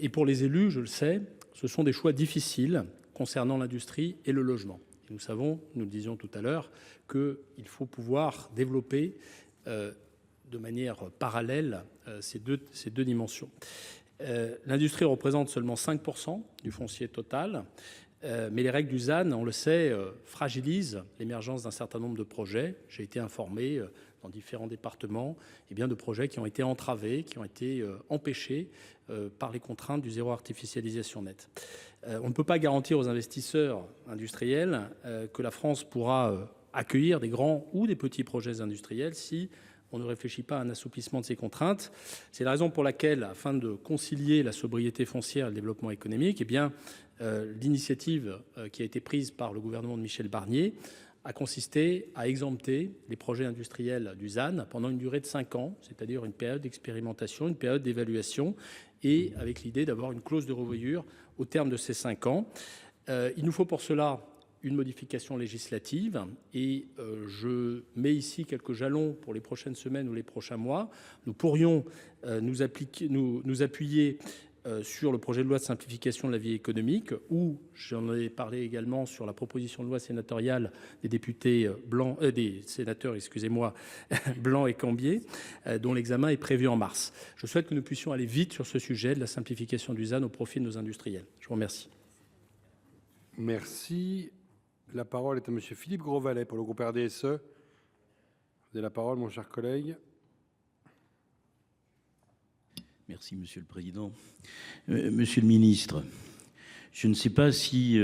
Et pour les élus, je le sais, ce sont des choix difficiles concernant l'industrie et le logement. Et nous savons, nous le disions tout à l'heure, qu'il faut pouvoir développer de manière parallèle ces deux dimensions. L'industrie représente seulement 5% du foncier total, mais les règles du ZAN, on le sait, fragilisent l'émergence d'un certain nombre de projets. J'ai été informé dans différents départements de projets qui ont été entravés, qui ont été empêchés par les contraintes du zéro artificialisation nette. On ne peut pas garantir aux investisseurs industriels que la France pourra accueillir des grands ou des petits projets industriels si on ne réfléchit pas à un assouplissement de ces contraintes. C'est la raison pour laquelle, afin de concilier la sobriété foncière et le développement économique, l'initiative qui a été prise par le gouvernement de Michel Barnier a consisté à exempter les projets industriels du ZAN pendant une durée de 5 ans, c'est-à-dire une période d'expérimentation, une période d'évaluation, et avec l'idée d'avoir une clause de revoyure au terme de ces 5 ans. Il nous faut pour cela une modification législative et je mets ici quelques jalons pour les prochaines semaines ou les prochains mois. Nous pourrions nous appuyer sur le projet de loi de simplification de la vie économique, ou j'en ai parlé également sur la proposition de loi sénatoriale des députés blancs, des sénateurs, Blanc et Cambier, dont l'examen est prévu en mars. Je souhaite que nous puissions aller vite sur ce sujet de la simplification du ZAN au profit de nos industriels. Je vous remercie. Merci. La parole est à monsieur Philippe Grosvalet pour le groupe RDSE. Vous avez la parole, mon cher collègue. Merci, Monsieur le Président. Monsieur le Ministre, je ne sais pas si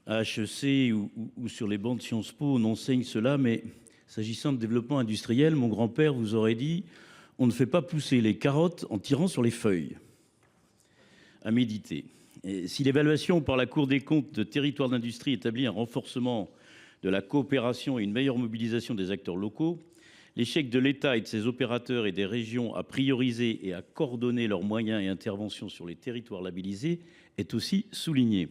à HEC ou sur les bancs de Sciences Po on enseigne cela, mais s'agissant de développement industriel, mon grand-père vous aurait dit « on ne fait pas pousser les carottes en tirant sur les feuilles ». À méditer. Et si l'évaluation par la Cour des comptes de territoire d'industrie établit un renforcement de la coopération et une meilleure mobilisation des acteurs locaux, l'échec de l'État et de ses opérateurs et des régions à prioriser et à coordonner leurs moyens et interventions sur les territoires labellisés est aussi souligné.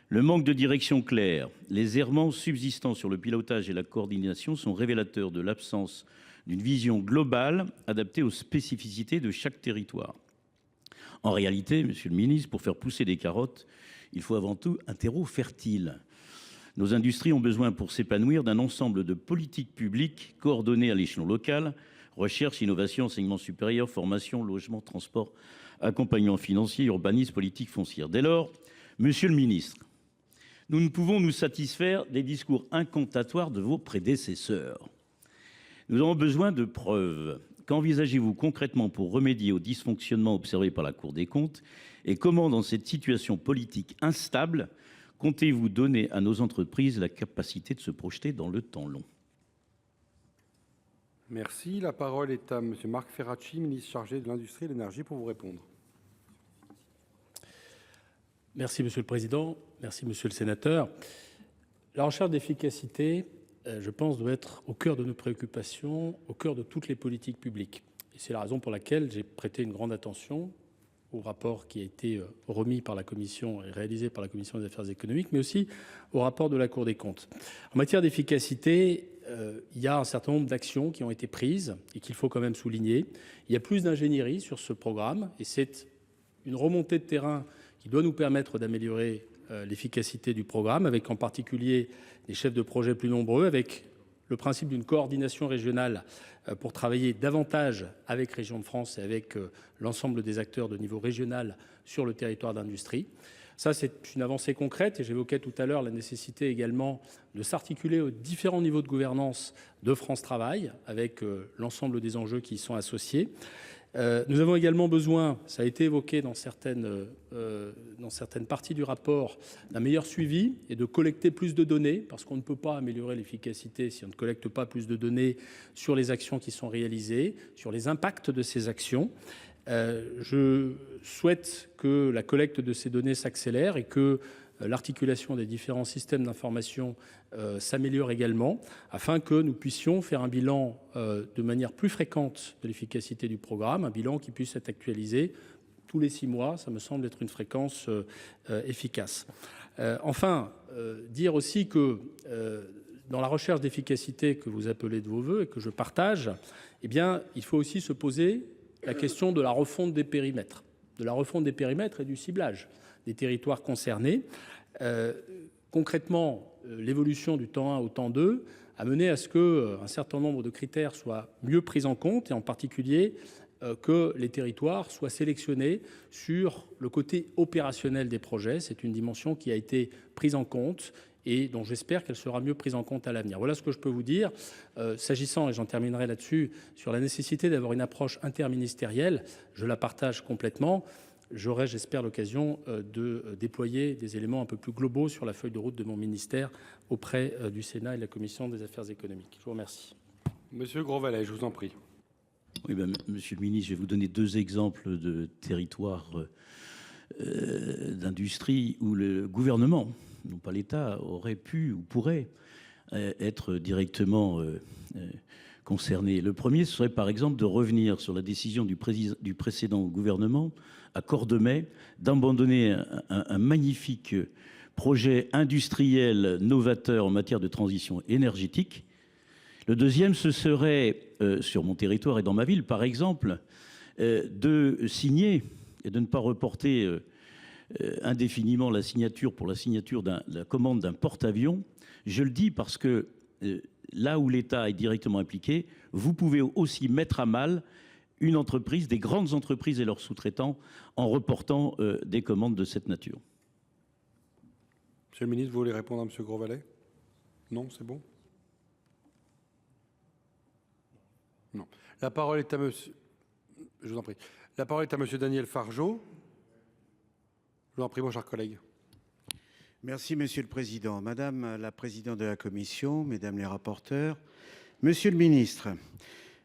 Le manque de direction claire, les errements subsistant sur le pilotage et la coordination sont révélateurs de l'absence d'une vision globale adaptée aux spécificités de chaque territoire. En réalité, Monsieur le Ministre, pour faire pousser des carottes, il faut avant tout un terreau fertile. Nos industries ont besoin pour s'épanouir d'un ensemble de politiques publiques coordonnées à l'échelon local, recherche, innovation, enseignement supérieur, formation, logement, transport, accompagnement financier, urbanisme, politique foncière. Dès lors, Monsieur le Ministre, nous ne pouvons nous satisfaire des discours incantatoires de vos prédécesseurs. Nous avons besoin de preuves. Qu'envisagez-vous concrètement pour remédier aux dysfonctionnements observés par la Cour des comptes et comment, dans cette situation politique instable, comptez-vous donner à nos entreprises la capacité de se projeter dans le temps long ? Merci. La parole est à monsieur Marc Ferracci, ministre chargé de l'Industrie et de l'Énergie, pour vous répondre. Merci, Monsieur le Président. Merci, Monsieur le Sénateur. La recherche d'efficacité je pense, doit être au cœur de nos préoccupations, au cœur de toutes les politiques publiques. Et c'est la raison pour laquelle j'ai prêté une grande attention au rapport qui a été remis par la Commission et réalisé par la Commission des affaires économiques, mais aussi au rapport de la Cour des comptes. En matière d'efficacité, il y a un certain nombre d'actions qui ont été prises et qu'il faut quand même souligner. Il y a plus d'ingénierie sur ce programme et c'est une remontée de terrain qui doit nous permettre d'améliorer l'efficacité du programme, avec en particulier des chefs de projet plus nombreux, avec le principe d'une coordination régionale pour travailler davantage avec Régions de France et avec l'ensemble des acteurs de niveau régional sur le territoire d'industrie. Ça, c'est une avancée concrète et j'évoquais tout à l'heure la nécessité également de s'articuler aux différents niveaux de gouvernance de France Travail avec l'ensemble des enjeux qui y sont associés. Nous avons également besoin, ça a été évoqué dans certaines parties du rapport, d'un meilleur suivi et de collecter plus de données, parce qu'on ne peut pas améliorer l'efficacité si on ne collecte pas plus de données sur les actions qui sont réalisées, sur les impacts de ces actions. Je souhaite que la collecte de ces données s'accélère et que l'articulation des différents systèmes d'information s'améliore également, afin que nous puissions faire un bilan de manière plus fréquente de l'efficacité du programme, un bilan qui puisse être actualisé tous les 6 mois. Ça me semble être une fréquence efficace. Enfin, dire aussi que dans la recherche d'efficacité que vous appelez de vos voeux et que je partage, eh bien, il faut aussi se poser la question de la refonte des périmètres, et du ciblage des territoires concernés. Concrètement, l'évolution du temps 1 au temps 2 a mené à ce qu'un certain nombre de critères soient mieux pris en compte, et en particulier que les territoires soient sélectionnés sur le côté opérationnel des projets. C'est une dimension qui a été prise en compte et dont j'espère qu'elle sera mieux prise en compte à l'avenir. Voilà ce que je peux vous dire. S'agissant, et j'en terminerai là-dessus, sur la nécessité d'avoir une approche interministérielle, je la partage complètement. J'aurai, j'espère, l'occasion de déployer des éléments un peu plus globaux sur la feuille de route de mon ministère auprès du Sénat et de la Commission des affaires économiques. Je vous remercie. Monsieur Grosvalet, je vous en prie. Oui, monsieur le ministre, je vais vous donner 2 exemples de territoires d'industrie où le gouvernement, non pas l'État, aurait pu ou pourrait être directement concerné. Le premier, ce serait par exemple de revenir sur la décision du précédent gouvernement à Cordemais d'abandonner un magnifique projet industriel novateur en matière de transition énergétique. Le deuxième, ce serait, sur mon territoire et dans ma ville par exemple, de signer et de ne pas reporter indéfiniment la signature pour la signature de la commande d'un porte-avions. Je le dis parce que là où l'État est directement impliqué, vous pouvez aussi mettre à mal une entreprise, des grandes entreprises et leurs sous-traitants, en reportant des commandes de cette nature. Monsieur le ministre, vous voulez répondre à monsieur Grosvalet? Non, c'est bon? Non. La parole est à monsieur... Je vous en prie. La parole est à monsieur Daniel Fargeot. Je vous en prie, mon cher collègue. Merci, Monsieur le Président. Madame la Présidente de la Commission, Mesdames les rapporteurs, Monsieur le Ministre,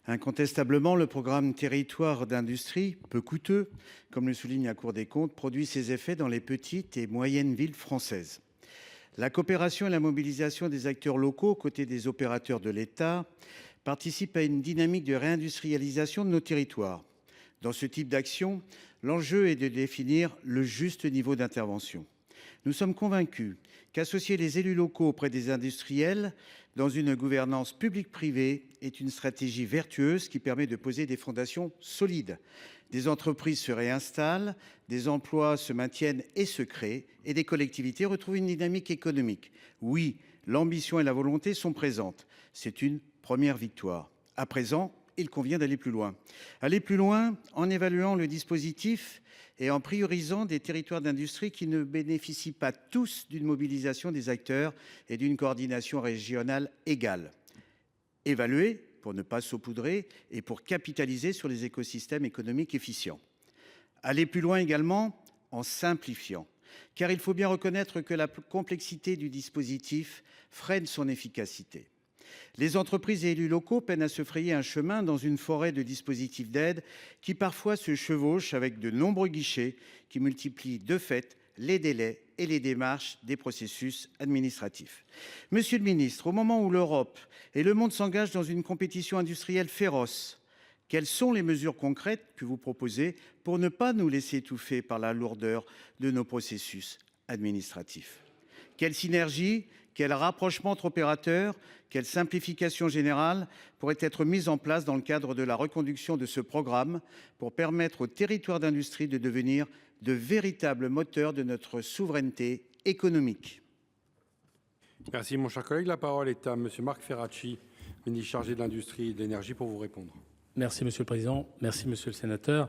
incontestablement, le programme Territoires d'industrie, peu coûteux, comme le souligne la Cour des comptes, produit ses effets dans les petites et moyennes villes françaises. La coopération et la mobilisation des acteurs locaux aux côtés des opérateurs de l'État participent à une dynamique de réindustrialisation de nos territoires. Dans ce type d'action, l'enjeu est de définir le juste niveau d'intervention. Nous sommes convaincus qu'associer les élus locaux auprès des industriels dans une gouvernance publique-privée est une stratégie vertueuse qui permet de poser des fondations solides. Des entreprises se réinstallent, des emplois se maintiennent et se créent, et des collectivités retrouvent une dynamique économique. Oui, l'ambition et la volonté sont présentes. C'est une première victoire. À présent, il convient d'aller plus loin. Aller plus loin en évaluant le dispositif et en priorisant des territoires d'industrie qui ne bénéficient pas tous d'une mobilisation des acteurs et d'une coordination régionale égale. Évaluer pour ne pas saupoudrer et pour capitaliser sur les écosystèmes économiques efficients. Aller plus loin également en simplifiant, car il faut bien reconnaître que la complexité du dispositif freine son efficacité. Les entreprises et élus locaux peinent à se frayer un chemin dans une forêt de dispositifs d'aide qui parfois se chevauchent avec de nombreux guichets qui multiplient de fait les délais et les démarches des processus administratifs. Monsieur le ministre, au moment où l'Europe et le monde s'engagent dans une compétition industrielle féroce, quelles sont les mesures concrètes que vous proposez pour ne pas nous laisser étouffer par la lourdeur de nos processus administratifs? Quelle synergie, quel rapprochement entre opérateurs, quelle simplification générale pourrait être mise en place dans le cadre de la reconduction de ce programme pour permettre aux territoires d'industrie de devenir de véritables moteurs de notre souveraineté économique? Merci, mon cher collègue. La parole est à monsieur Marc Ferracci, ministre chargé de l'Industrie et de l'Énergie, pour vous répondre. Merci, monsieur le président. Merci, monsieur le sénateur.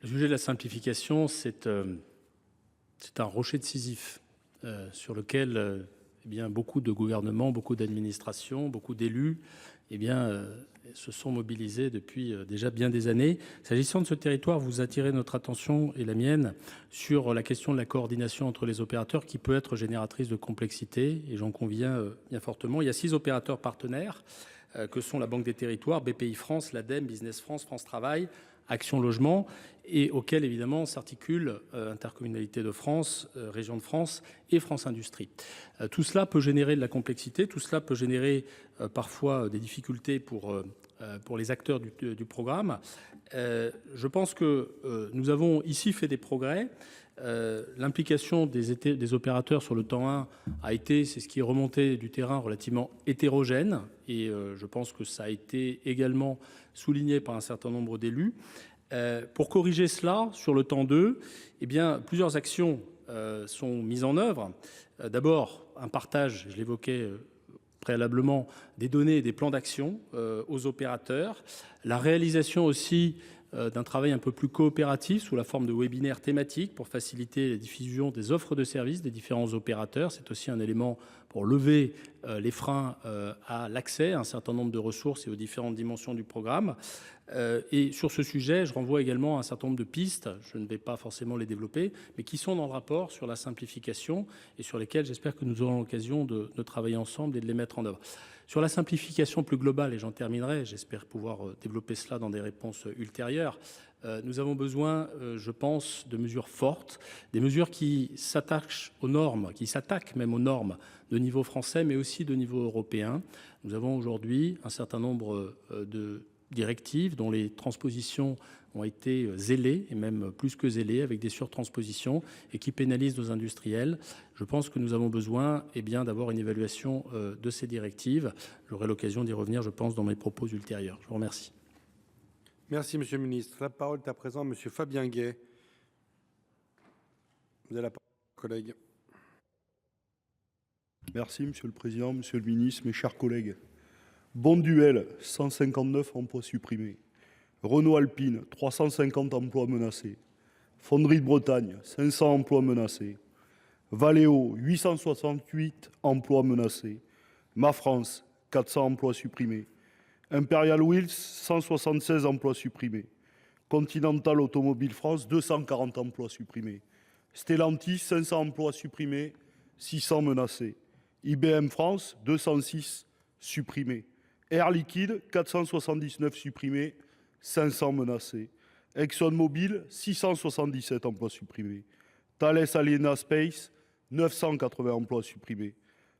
Le sujet de la simplification, c'est un rocher de Sisyphe sur lequel beaucoup de gouvernements, beaucoup d'administrations, beaucoup d'élus se sont mobilisés depuis déjà bien des années. S'agissant de ce territoire, vous attirez notre attention et la mienne sur la question de la coordination entre les opérateurs qui peut être génératrice de complexité, et j'en conviens bien fortement. Il y a 6 opérateurs partenaires que sont la Banque des Territoires, BPI France, l'ADEME, Business France, France Travail, Action Logement, et auxquels évidemment s'articulent Intercommunalité de France, Région de France et France Industrie. Tout cela peut générer de la complexité, tout cela peut générer parfois des difficultés pour les acteurs du programme. Je pense que nous avons ici fait des progrès. L'implication des opérateurs sur le temps 1 a été, c'est ce qui est remonté du terrain, relativement hétérogène, et je pense que ça a été également souligné par un certain nombre d'élus. Pour corriger cela, sur le temps 2, plusieurs actions sont mises en œuvre. D'abord, un partage, je l'évoquais préalablement, des données et des plans d'action aux opérateurs. La réalisation aussi d'un travail un peu plus coopératif sous la forme de webinaires thématiques pour faciliter la diffusion des offres de services des différents opérateurs. C'est aussi un élément pour lever les freins à l'accès à un certain nombre de ressources et aux différentes dimensions du programme. Et sur ce sujet, je renvoie également à un certain nombre de pistes, je ne vais pas forcément les développer, mais qui sont dans le rapport sur la simplification et sur lesquelles j'espère que nous aurons l'occasion de travailler ensemble et de les mettre en œuvre. Sur la simplification plus globale, et j'en terminerai, j'espère pouvoir développer cela dans des réponses ultérieures, nous avons besoin, je pense, de mesures fortes, des mesures qui s'attachent aux normes, qui s'attaquent même aux normes de niveau français, mais aussi de niveau européen. Nous avons aujourd'hui un certain nombre de directives dont les transpositions ont été zélées, et même plus que zélées, avec des surtranspositions, et qui pénalisent nos industriels. Je pense que nous avons besoin d'avoir une évaluation de ces directives. J'aurai l'occasion d'y revenir, je pense, dans mes propos ultérieurs. Je vous remercie. Merci, monsieur le ministre. La parole est à présent à monsieur Fabien Gay. Vous avez la parole, collègue. Merci, monsieur le président, monsieur le ministre, mes chers collègues. Bonduel, 159 emplois supprimés. Renault Alpine, 350 emplois menacés. Fonderie de Bretagne, 500 emplois menacés. Valeo, 868 emplois menacés. Ma France, 400 emplois supprimés. Imperial Wheels, 176 emplois supprimés. Continental Automobile France, 240 emplois supprimés. Stellantis, 500 emplois supprimés, 600 menacés. IBM France, 206 supprimés. Air Liquide, 479 supprimés, 500 menacés. ExxonMobil, 677 emplois supprimés. Thales Aliena Space, 980 emplois supprimés.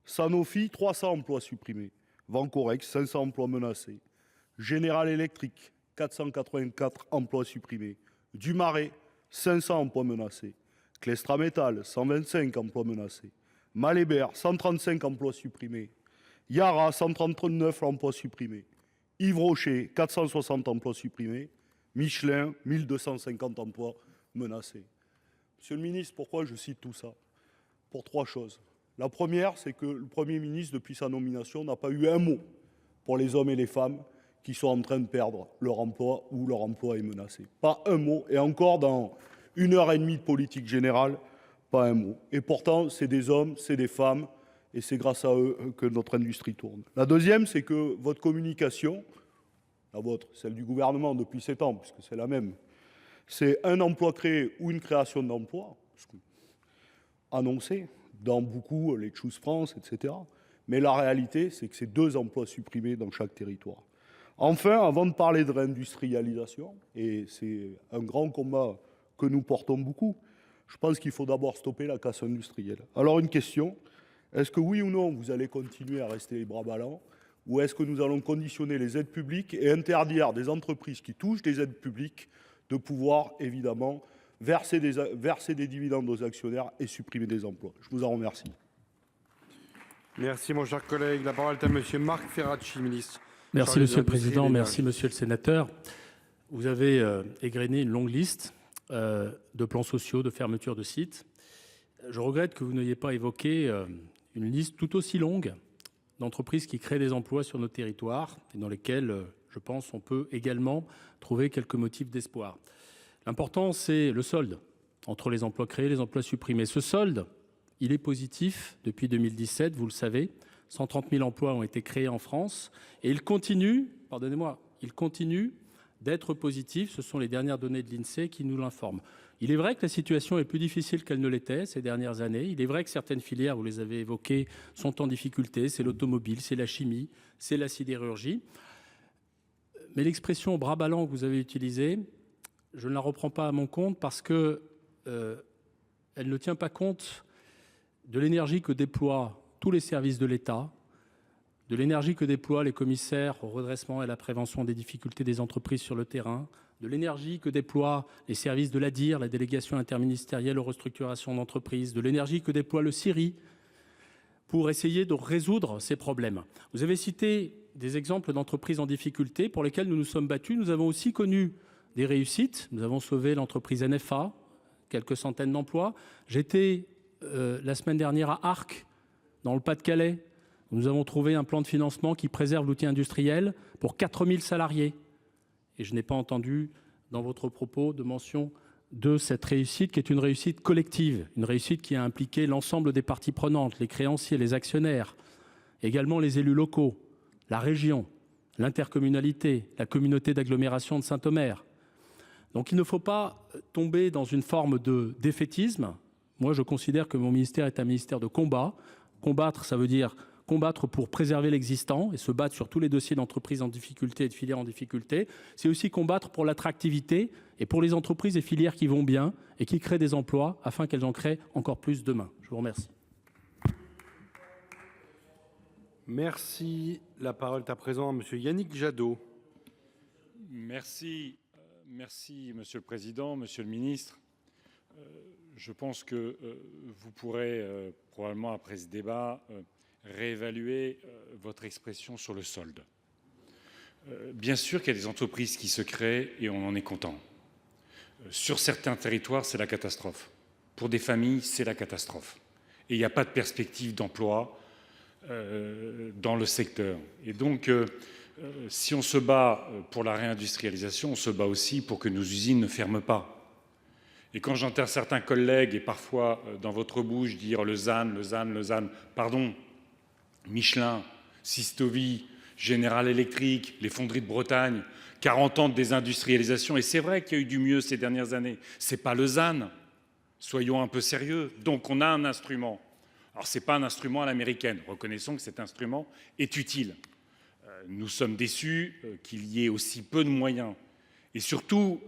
Sanofi, 300 emplois supprimés. Vancorex, 500 emplois menacés. General Electric, 484 emplois supprimés. Dumaret, 500 emplois menacés. Clestra Metal, 125 emplois menacés. Malébert, 135 emplois supprimés. Yara, 139 emplois supprimés. Yves Rocher, 460 emplois supprimés. Michelin, 1250 emplois menacés. Monsieur le ministre, pourquoi je cite tout ça? Pour 3 choses. La première, c'est que le Premier ministre, depuis sa nomination, n'a pas eu un mot pour les hommes et les femmes qui sont en train de perdre leur emploi ou leur emploi est menacé. Pas un mot. Et encore dans 1h30 de politique générale, pas un mot. Et pourtant, c'est des hommes, c'est des femmes, et c'est grâce à eux que notre industrie tourne. La deuxième, c'est que votre communication, la vôtre, celle du gouvernement depuis 7 ans, puisque c'est la même, c'est un emploi créé ou une création d'emploi, annoncé dans beaucoup, les Choose France, etc. Mais la réalité, c'est que c'est 2 emplois supprimés dans chaque territoire. Enfin, avant de parler de réindustrialisation, et c'est un grand combat que nous portons beaucoup, Je pense qu'il faut d'abord stopper la casse industrielle. Alors une question, est-ce que oui ou non vous allez continuer à rester les bras ballants, ou est-ce que nous allons conditionner les aides publiques et interdire des entreprises qui touchent des aides publiques de pouvoir évidemment verser des dividendes aux actionnaires et supprimer des emplois? Je vous en remercie. Merci mon cher collègue. La parole est à monsieur Marc Ferracci, ministre. Merci Monsieur le Président, merci Monsieur le Sénateur. Vous avez égrené une longue liste de plans sociaux, de fermeture de sites. Je regrette que vous n'ayez pas évoqué une liste tout aussi longue d'entreprises qui créent des emplois sur nos territoires et dans lesquelles, je pense, on peut également trouver quelques motifs d'espoir. L'important, c'est le solde entre les emplois créés et les emplois supprimés. Ce solde, il est positif depuis 2017, vous le savez. 130 000 emplois ont été créés en France et il continue, il continue d'être positif. Ce sont les dernières données de l'INSEE qui nous l'informent. Il est vrai que la situation est plus difficile qu'elle ne l'était ces dernières années. Il est vrai que certaines filières, vous les avez évoquées, sont en difficulté. C'est l'automobile, c'est la chimie, c'est la sidérurgie. Mais l'expression bras ballants que vous avez utilisée, je ne la reprends pas à mon compte parce qu'elle ne tient pas compte de l'énergie que déploient tous les services de l'État, de l'énergie que déploient les commissaires au redressement et à la prévention des difficultés des entreprises sur le terrain, de l'énergie que déploient les services de l'ADIR, la délégation interministérielle aux restructurations d'entreprises, de l'énergie que déploie le CIRI pour essayer de résoudre ces problèmes. Vous avez cité des exemples d'entreprises en difficulté pour lesquelles nous nous sommes battus. Nous avons aussi connu des réussites. Nous avons sauvé l'entreprise NFA, quelques centaines d'emplois. J'étais la semaine dernière à Arques, dans le Pas-de-Calais. Nous avons trouvé un plan de financement qui préserve l'outil industriel pour 4000 salariés. Et je n'ai pas entendu dans votre propos de mention de cette réussite qui est une réussite collective, une réussite qui a impliqué l'ensemble des parties prenantes, les créanciers, les actionnaires, également les élus locaux, la région, l'intercommunalité, la communauté d'agglomération de Saint-Omer. Donc il ne faut pas tomber dans une forme de défaitisme. Moi, je considère que mon ministère est un ministère de combat. Combattre, ça veut dire combattre pour préserver l'existant et se battre sur tous les dossiers d'entreprises en difficulté et de filières en difficulté. C'est aussi combattre pour l'attractivité et pour les entreprises et filières qui vont bien et qui créent des emplois afin qu'elles en créent encore plus demain. Je vous remercie. Merci. La parole est à présent à monsieur Yannick Jadot. Merci. Merci, Monsieur le Président, Monsieur le Ministre. Je pense que vous pourrez probablement, après ce débat, réévaluer votre expression sur le solde. Bien sûr qu'il y a des entreprises qui se créent et on en est content. Sur certains territoires, c'est la catastrophe. Pour des familles, c'est la catastrophe. Et il n'y a pas de perspective d'emploi dans le secteur. Et donc, si on se bat pour la réindustrialisation, on se bat aussi pour que nos usines ne ferment pas. Et quand j'entends certains collègues, et parfois dans votre bouche, dire le ZAN, pardon, Michelin, Systovi, General Electric, les fonderies de Bretagne, 40 ans de désindustrialisation, et c'est vrai qu'il y a eu du mieux ces dernières années. Ce n'est pas le ZAN, soyons un peu sérieux. Donc on a un instrument. Alors ce n'est pas un instrument à l'américaine, reconnaissons que cet instrument est utile. Nous sommes déçus qu'il y ait aussi peu de moyens, et surtout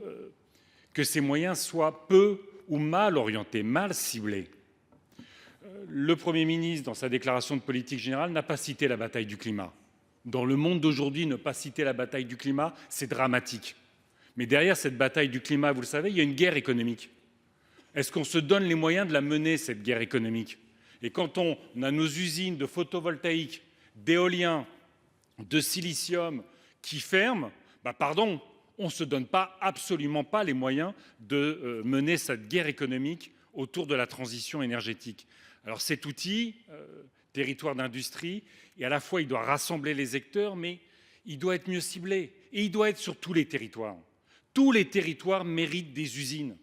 que ces moyens soient peu ou mal orientés, mal ciblés. Le Premier ministre, dans sa déclaration de politique générale, n'a pas cité la bataille du climat. Dans le monde d'aujourd'hui, ne pas citer la bataille du climat, c'est dramatique. Mais derrière cette bataille du climat, vous le savez, il y a une guerre économique. Est-ce qu'on se donne les moyens de la mener, cette guerre économique? Et quand on a nos usines de photovoltaïque, d'éolien, de silicium qui ferment, pardon, on ne se donne absolument pas les moyens de mener cette guerre économique autour de la transition énergétique. Alors cet outil, territoire d'industrie, et à la fois il doit rassembler les acteurs, mais il doit être mieux ciblé. Et il doit être sur tous les territoires. Tous les territoires méritent des usines.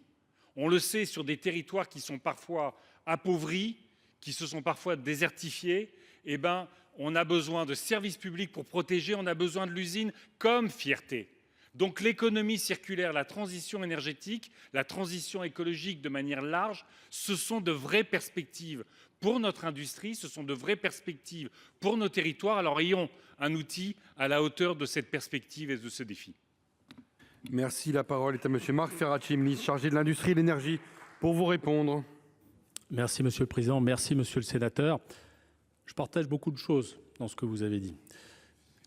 On le sait, sur des territoires qui sont parfois appauvris, qui se sont parfois désertifiés, eh ben, on a besoin de services publics pour protéger, on a besoin de l'usine comme fierté. Donc l'économie circulaire, la transition énergétique, la transition écologique de manière large, ce sont de vraies perspectives pour notre industrie, ce sont de vraies perspectives pour nos territoires. Alors ayons un outil à la hauteur de cette perspective et de ce défi. Merci. La parole est à monsieur Marc Ferracci, ministre chargé de l'Industrie et de l'Énergie, Pour vous répondre. Merci, Monsieur le Président. Merci, Monsieur le Sénateur. Je partage beaucoup de choses dans ce que vous avez dit.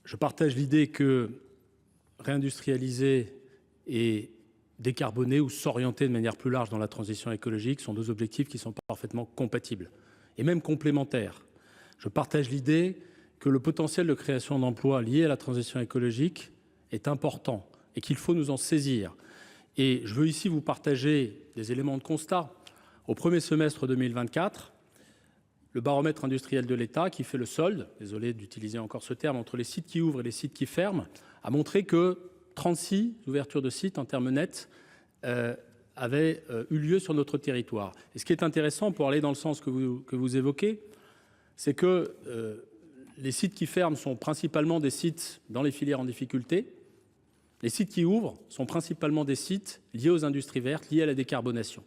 Je partage l'idée que réindustrialiser et décarboner ou s'orienter de manière plus large dans la transition écologique sont deux objectifs qui sont parfaitement compatibles et même complémentaires. Je partage l'idée que le potentiel de création d'emplois lié à la transition écologique est important et qu'il faut nous en saisir. Et je veux ici vous partager des éléments de constat. Au premier semestre 2024, le baromètre industriel de l'État, qui fait le solde, désolé d'utiliser encore ce terme, entre les sites qui ouvrent et les sites qui ferment, a montré que 36 ouvertures de sites en termes nets avaient eu lieu sur notre territoire. Et ce qui est intéressant, pour aller dans le sens que vous évoquez, c'est que les sites qui ferment sont principalement des sites dans les filières en difficulté. Les sites qui ouvrent sont principalement des sites liés aux industries vertes, liés à la décarbonation.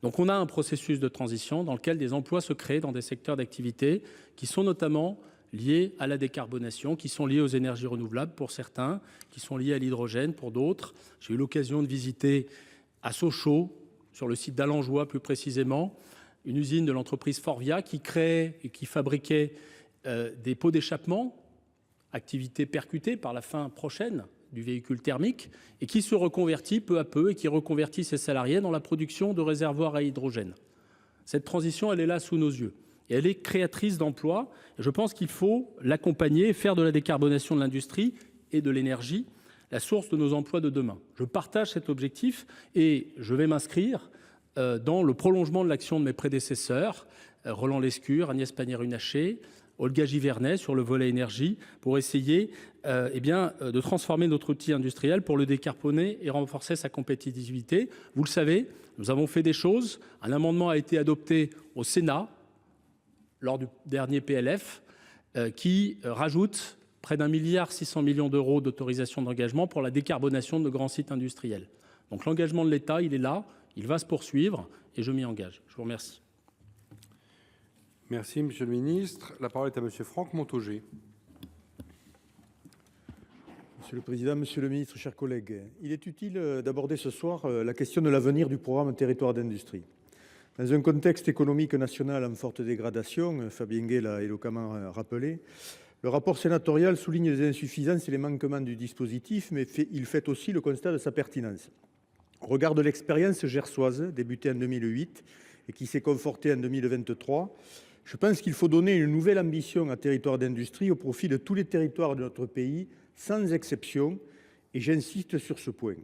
Donc on a un processus de transition dans lequel des emplois se créent dans des secteurs d'activité qui sont notamment liés à la décarbonation, qui sont liés aux énergies renouvelables pour certains, qui sont liés à l'hydrogène pour d'autres. J'ai eu l'occasion de visiter à Sochaux, sur le site d'Alangeois plus précisément, une usine de l'entreprise Forvia qui créait et qui fabriquait des pots d'échappement, activité percutée par la fin prochaine du véhicule thermique, et qui se reconvertit peu à peu et qui reconvertit ses salariés dans la production de réservoirs à hydrogène. Cette transition, elle est là sous nos yeux. Et elle est créatrice d'emplois. Je pense qu'il faut l'accompagner, faire de la décarbonation de l'industrie et de l'énergie la source de nos emplois de demain. Je partage cet objectif et je vais m'inscrire dans le prolongement de l'action de mes prédécesseurs, Roland Lescure, Agnès Pannier-Runacher, Olga Givernet sur le volet énergie, pour essayer de transformer notre outil industriel pour le décarboner et renforcer sa compétitivité. Vous le savez, nous avons fait des choses. Un amendement a été adopté au Sénat lors du dernier PLF qui rajoute près d'1,6 milliard d'euros d'autorisation d'engagement pour la décarbonation de grands sites industriels. Donc l'engagement de l'État, il est là, il va se poursuivre et je m'y engage. Je vous remercie. Merci, Monsieur le Ministre. La parole est à Monsieur Franck Montaugé. Monsieur le Président, Monsieur le Ministre, chers collègues, il est utile d'aborder ce soir la question de l'avenir du programme Territoire d'industrie. Dans un contexte économique national en forte dégradation, Fabien Gay l'a éloquemment rappelé, le rapport sénatorial souligne les insuffisances et les manquements du dispositif, mais il fait aussi le constat de sa pertinence. Au regard de l'expérience gersoise, débutée en 2008 et qui s'est confortée en 2023, je pense qu'il faut donner une nouvelle ambition à Territoire d'industrie au profit de tous les territoires de notre pays, sans exception, et j'insiste sur ce point.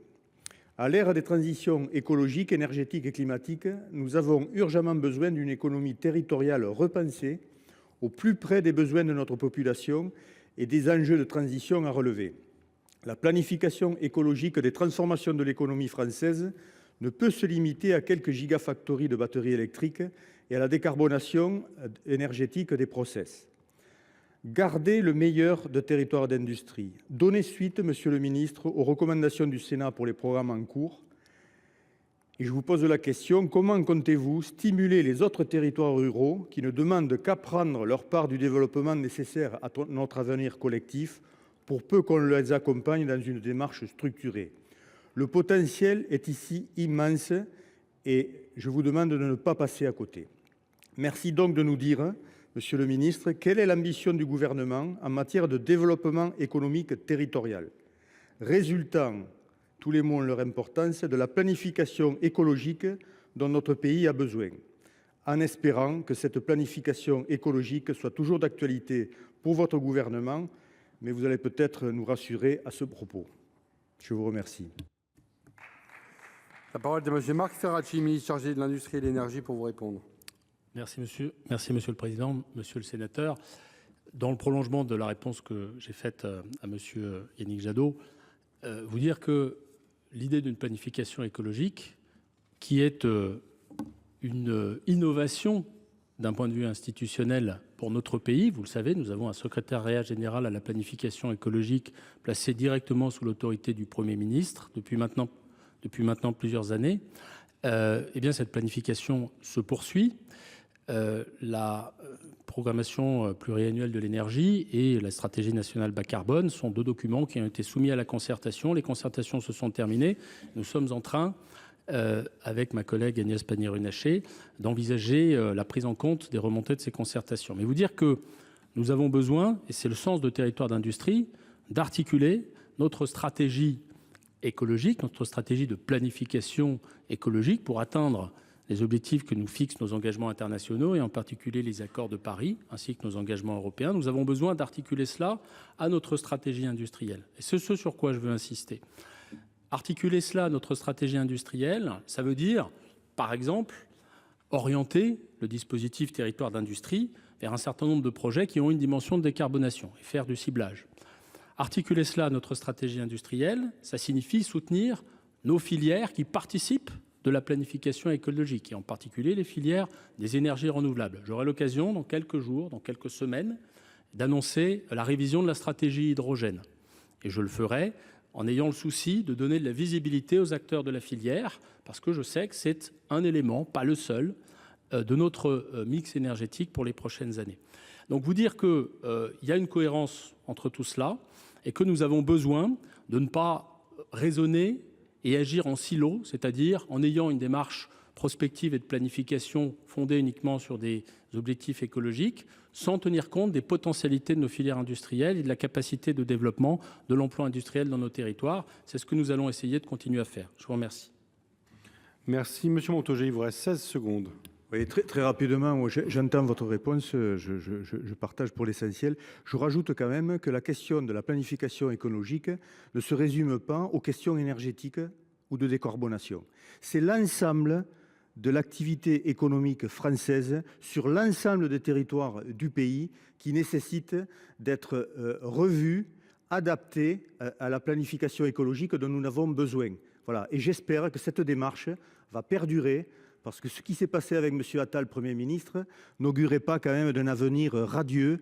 À l'ère des transitions écologiques, énergétiques et climatiques, nous avons urgemment besoin d'une économie territoriale repensée, au plus près des besoins de notre population et des enjeux de transition à relever. La planification écologique des transformations de l'économie française ne peut se limiter à quelques gigafactories de batteries électriques et à la décarbonation énergétique des process. Gardez le meilleur de Territoire d'industrie. Donnez suite, Monsieur le Ministre, aux recommandations du Sénat pour les programmes en cours. Et je vous pose la question, comment comptez-vous stimuler les autres territoires ruraux qui ne demandent qu'à prendre leur part du développement nécessaire à notre avenir collectif, pour peu qu'on les accompagne dans une démarche structurée? Le potentiel est ici immense et je vous demande de ne pas passer à côté. Merci donc de nous dire, Monsieur le Ministre, quelle est l'ambition du gouvernement en matière de développement économique territorial, résultant, tous les mots ont leur importance, de la planification écologique dont notre pays a besoin, en espérant que cette planification écologique soit toujours d'actualité pour votre gouvernement, mais vous allez peut-être nous rassurer à ce propos. Je vous remercie. La parole est à Monsieur Marc Ferracci, ministre chargé de l'Industrie et de l'Énergie, pour vous répondre. Merci, Monsieur le Président. Monsieur le Sénateur, dans le prolongement de la réponse que j'ai faite à Monsieur Yannick Jadot, vous dire que l'idée d'une planification écologique, qui est une innovation d'un point de vue institutionnel pour notre pays, vous le savez, nous avons un secrétariat général à la planification écologique placé directement sous l'autorité du Premier ministre depuis maintenant plusieurs années. Eh bien, cette planification se poursuit. La programmation pluriannuelle de l'énergie et la stratégie nationale bas carbone sont deux documents qui ont été soumis à la concertation. Les concertations se sont terminées. Nous sommes en train avec ma collègue Agnès Pannier-Runacher, d'envisager la prise en compte des remontées de ces concertations. Mais vous dire que nous avons besoin, et c'est le sens de Territoires d'Industrie, d'articuler notre stratégie écologique, notre stratégie de planification écologique pour atteindre les objectifs que nous fixent nos engagements internationaux et en particulier les accords de Paris ainsi que nos engagements européens. Nous avons besoin d'articuler cela à notre stratégie industrielle. Et c'est ce sur quoi je veux insister. Articuler cela à notre stratégie industrielle, ça veut dire, par exemple, orienter le dispositif territoire d'industrie vers un certain nombre de projets qui ont une dimension de décarbonation et faire du ciblage. Articuler cela à notre stratégie industrielle, ça signifie soutenir nos filières qui participent de la planification écologique, et en particulier les filières des énergies renouvelables. J'aurai l'occasion, dans quelques jours, dans quelques semaines, d'annoncer la révision de la stratégie hydrogène. Et je le ferai en ayant le souci de donner de la visibilité aux acteurs de la filière, parce que je sais que c'est un élément, pas le seul, de notre mix énergétique pour les prochaines années. Donc vous dire qu'il y a une cohérence entre tout cela et que nous avons besoin de ne pas raisonner et agir en silo, c'est-à-dire en ayant une démarche prospective et de planification fondée uniquement sur des objectifs écologiques, sans tenir compte des potentialités de nos filières industrielles et de la capacité de développement de l'emploi industriel dans nos territoires. C'est ce que nous allons essayer de continuer à faire. Je vous remercie. Merci. Monsieur Montaugé, il vous reste 16 secondes. Oui, très rapidement, j'entends votre réponse, je partage pour l'essentiel. Je rajoute quand même que la question de la planification écologique ne se résume pas aux questions énergétiques ou de décarbonation. C'est l'ensemble de l'activité économique française sur l'ensemble des territoires du pays qui nécessite d'être revue, adaptée à la planification écologique dont nous avons besoin. Voilà. Et j'espère que cette démarche va perdurer, parce que ce qui s'est passé avec M. Attal, Premier ministre, n'augurait pas quand même d'un avenir radieux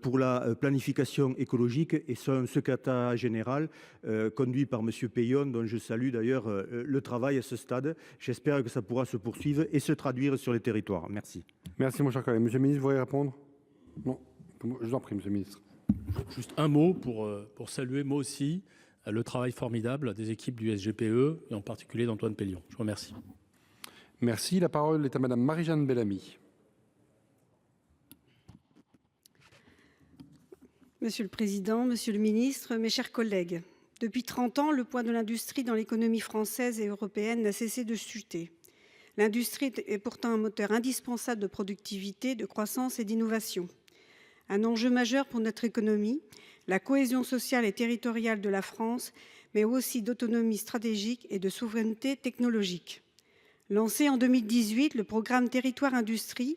pour la planification écologique et son secrétariat général conduit par M. Peillon, dont je salue d'ailleurs le travail à ce stade. J'espère que ça pourra se poursuivre et se traduire sur les territoires. Merci. Merci, mon cher collègue. Monsieur le ministre, vous voulez répondre? Non. Je vous en prie, monsieur le ministre. Juste un mot pour saluer, moi aussi, le travail formidable des équipes du SGPE et en particulier d'Antoine Pellion. Je vous remercie. Merci. La parole est à Madame Marie-Jeanne Bellamy. Monsieur le Président, Monsieur le Ministre, mes chers collègues, depuis 30 ans, le poids de l'industrie dans l'économie française et européenne n'a cessé de chuter. L'industrie est pourtant un moteur indispensable de productivité, de croissance et d'innovation. Un enjeu majeur pour notre économie, la cohésion sociale et territoriale de la France, mais aussi d'autonomie stratégique et de souveraineté technologique. Lancé en 2018, le programme Territoire Industrie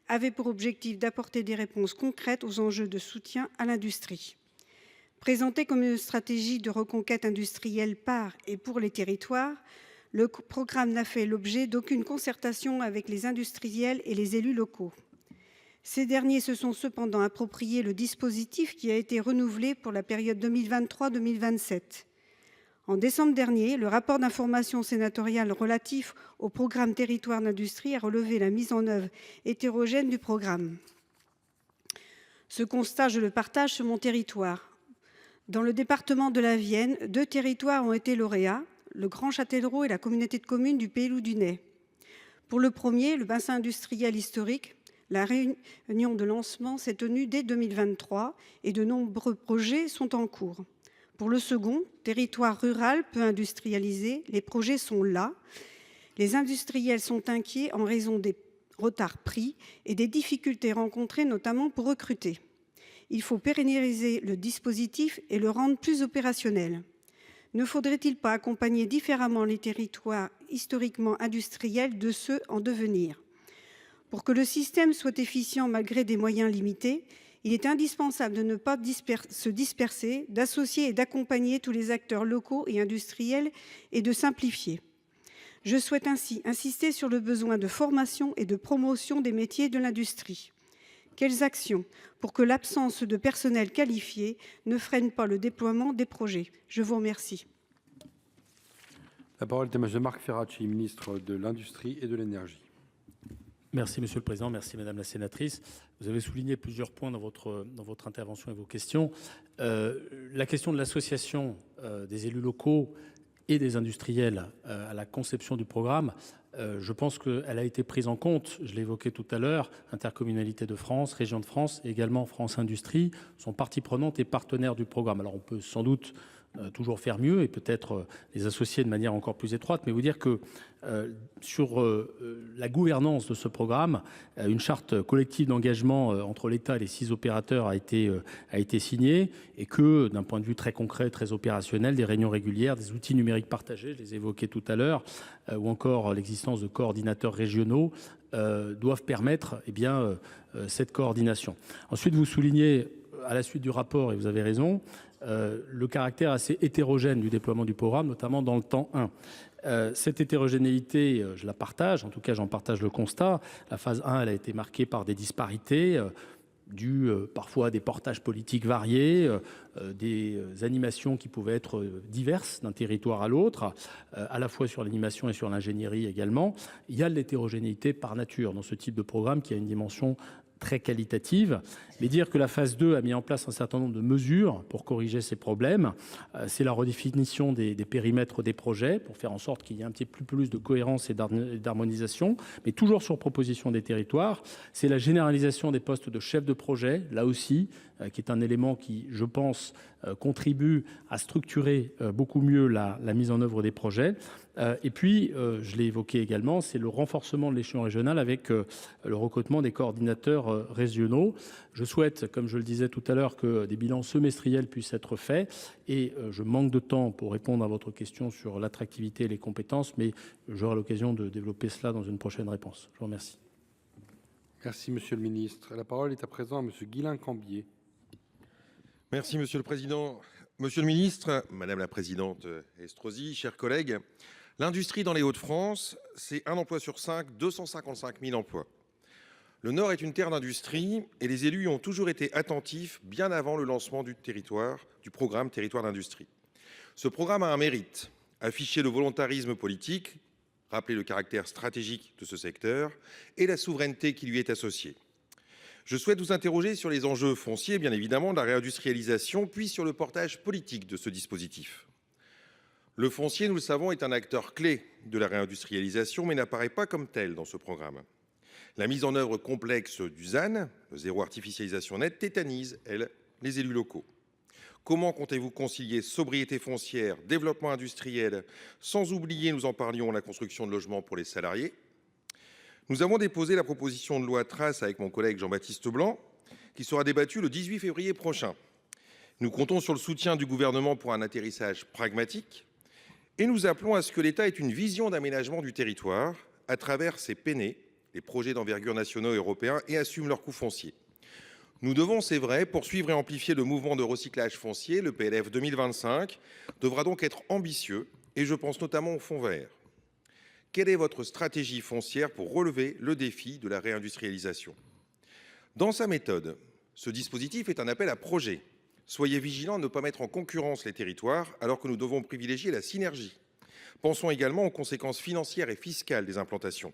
avait pour objectif d'apporter des réponses concrètes aux enjeux de soutien à l'industrie. Présenté comme une stratégie de reconquête industrielle par et pour les territoires, le programme n'a fait l'objet d'aucune concertation avec les industriels et les élus locaux. Ces derniers se sont cependant approprié le dispositif qui a été renouvelé pour la période 2023-2027. En décembre dernier, le rapport d'information sénatorial relatif au programme Territoire d'Industrie a relevé la mise en œuvre hétérogène du programme. Ce constat, je le partage sur mon territoire. Dans le département de la Vienne, 2 territoires ont été lauréats, le Grand Châtellerault et la communauté de communes du Pays Loudunais. Pour le premier, le bassin industriel historique, la réunion de lancement s'est tenue dès 2023 et de nombreux projets sont en cours. Pour le second, territoire rural peu industrialisé, les projets sont là. Les industriels sont inquiets en raison des retards pris et des difficultés rencontrées, notamment pour recruter. Il faut pérenniser le dispositif et le rendre plus opérationnel. Ne faudrait-il pas accompagner différemment les territoires historiquement industriels de ceux en devenir? Pour que le système soit efficient malgré des moyens limités, il est indispensable de ne pas se disperser, d'associer et d'accompagner tous les acteurs locaux et industriels et de simplifier. Je souhaite ainsi insister sur le besoin de formation et de promotion des métiers de l'industrie. Quelles actions pour que l'absence de personnel qualifié ne freine pas le déploiement des projets? Je vous remercie. La parole est à M. Marc Ferracci, ministre de l'Industrie et de l'Énergie. Merci, Monsieur le Président. Merci, Madame la Sénatrice. Vous avez souligné plusieurs points dans votre intervention et vos questions. La question de l'association des élus locaux et des industriels à la conception du programme, je pense qu'elle a été prise en compte. Je l'ai évoqué tout à l'heure, Intercommunalité de France, Région de France et également France Industrie sont partie prenante et partenaires du programme. Alors on peut sans doute toujours faire mieux et peut-être les associer de manière encore plus étroite, mais vous dire que sur la gouvernance de ce programme, une charte collective d'engagement entre l'État et les 6 opérateurs a été signée et que d'un point de vue très concret, très opérationnel, des réunions régulières, des outils numériques partagés, je les ai évoqués tout à l'heure, ou encore l'existence de coordinateurs régionaux doivent permettre cette coordination. Ensuite, vous soulignez à la suite du rapport, et vous avez raison, le caractère assez hétérogène du déploiement du programme, notamment dans le temps 1. Cette hétérogénéité, je la partage, en tout cas j'en partage le constat. La phase 1, elle a été marquée par des disparités dues parfois à des portages politiques variés, des animations qui pouvaient être diverses d'un territoire à l'autre, à la fois sur l'animation et sur l'ingénierie également. Il y a de l'hétérogénéité par nature dans ce type de programme qui a une dimension très qualitative, mais dire que la phase 2 a mis en place un certain nombre de mesures pour corriger ces problèmes, c'est la redéfinition des périmètres des projets pour faire en sorte qu'il y ait un petit peu plus de cohérence et d'harmonisation, mais toujours sur proposition des territoires. C'est la généralisation des postes de chef de projet, là aussi, qui est un élément qui, je pense, contribue à structurer beaucoup mieux la mise en œuvre des projets. Et puis, je l'ai évoqué également, c'est le renforcement de l'échelon régional avec le recrutement des coordinateurs régionaux. Je souhaite, comme je le disais tout à l'heure, que des bilans semestriels puissent être faits. Et je manque de temps pour répondre à votre question sur l'attractivité et les compétences, mais j'aurai l'occasion de développer cela dans une prochaine réponse. Je vous remercie. Merci, Monsieur le Ministre. La parole est à présent à Monsieur Guislain Cambier. Merci, Monsieur le Président. Monsieur le Ministre, Madame la Présidente Estrosi, chers collègues, l'industrie dans les Hauts-de-France, c'est 1 emploi sur 5, 255 000 emplois. Le Nord est une terre d'industrie et les élus y ont toujours été attentifs bien avant le lancement du programme Territoire d'industrie. Ce programme a un mérite, afficher le volontarisme politique, rappeler le caractère stratégique de ce secteur et la souveraineté qui lui est associée. Je souhaite vous interroger sur les enjeux fonciers, bien évidemment, de la réindustrialisation, puis sur le portage politique de ce dispositif. Le foncier, nous le savons, est un acteur clé de la réindustrialisation, mais n'apparaît pas comme tel dans ce programme. La mise en œuvre complexe du ZAN, le zéro artificialisation nette, tétanise, elle, les élus locaux. Comment comptez-vous concilier sobriété foncière, développement industriel, sans oublier, nous en parlions, la construction de logements pour les salariés ? Nous avons déposé la proposition de loi Trace avec mon collègue Jean-Baptiste Blanc, qui sera débattue le 18 février prochain. Nous comptons sur le soutien du gouvernement pour un atterrissage pragmatique et nous appelons à ce que l'État ait une vision d'aménagement du territoire à travers ses PNE, les projets d'envergure nationaux et européens, et assume leurs coûts fonciers. Nous devons, c'est vrai, poursuivre et amplifier le mouvement de recyclage foncier. Le PLF 2025 devra donc être ambitieux et je pense notamment au fonds vert. Quelle est votre stratégie foncière pour relever le défi de la réindustrialisation ? Dans sa méthode, ce dispositif est un appel à projet. Soyez vigilants à ne pas mettre en concurrence les territoires alors que nous devons privilégier la synergie. Pensons également aux conséquences financières et fiscales des implantations.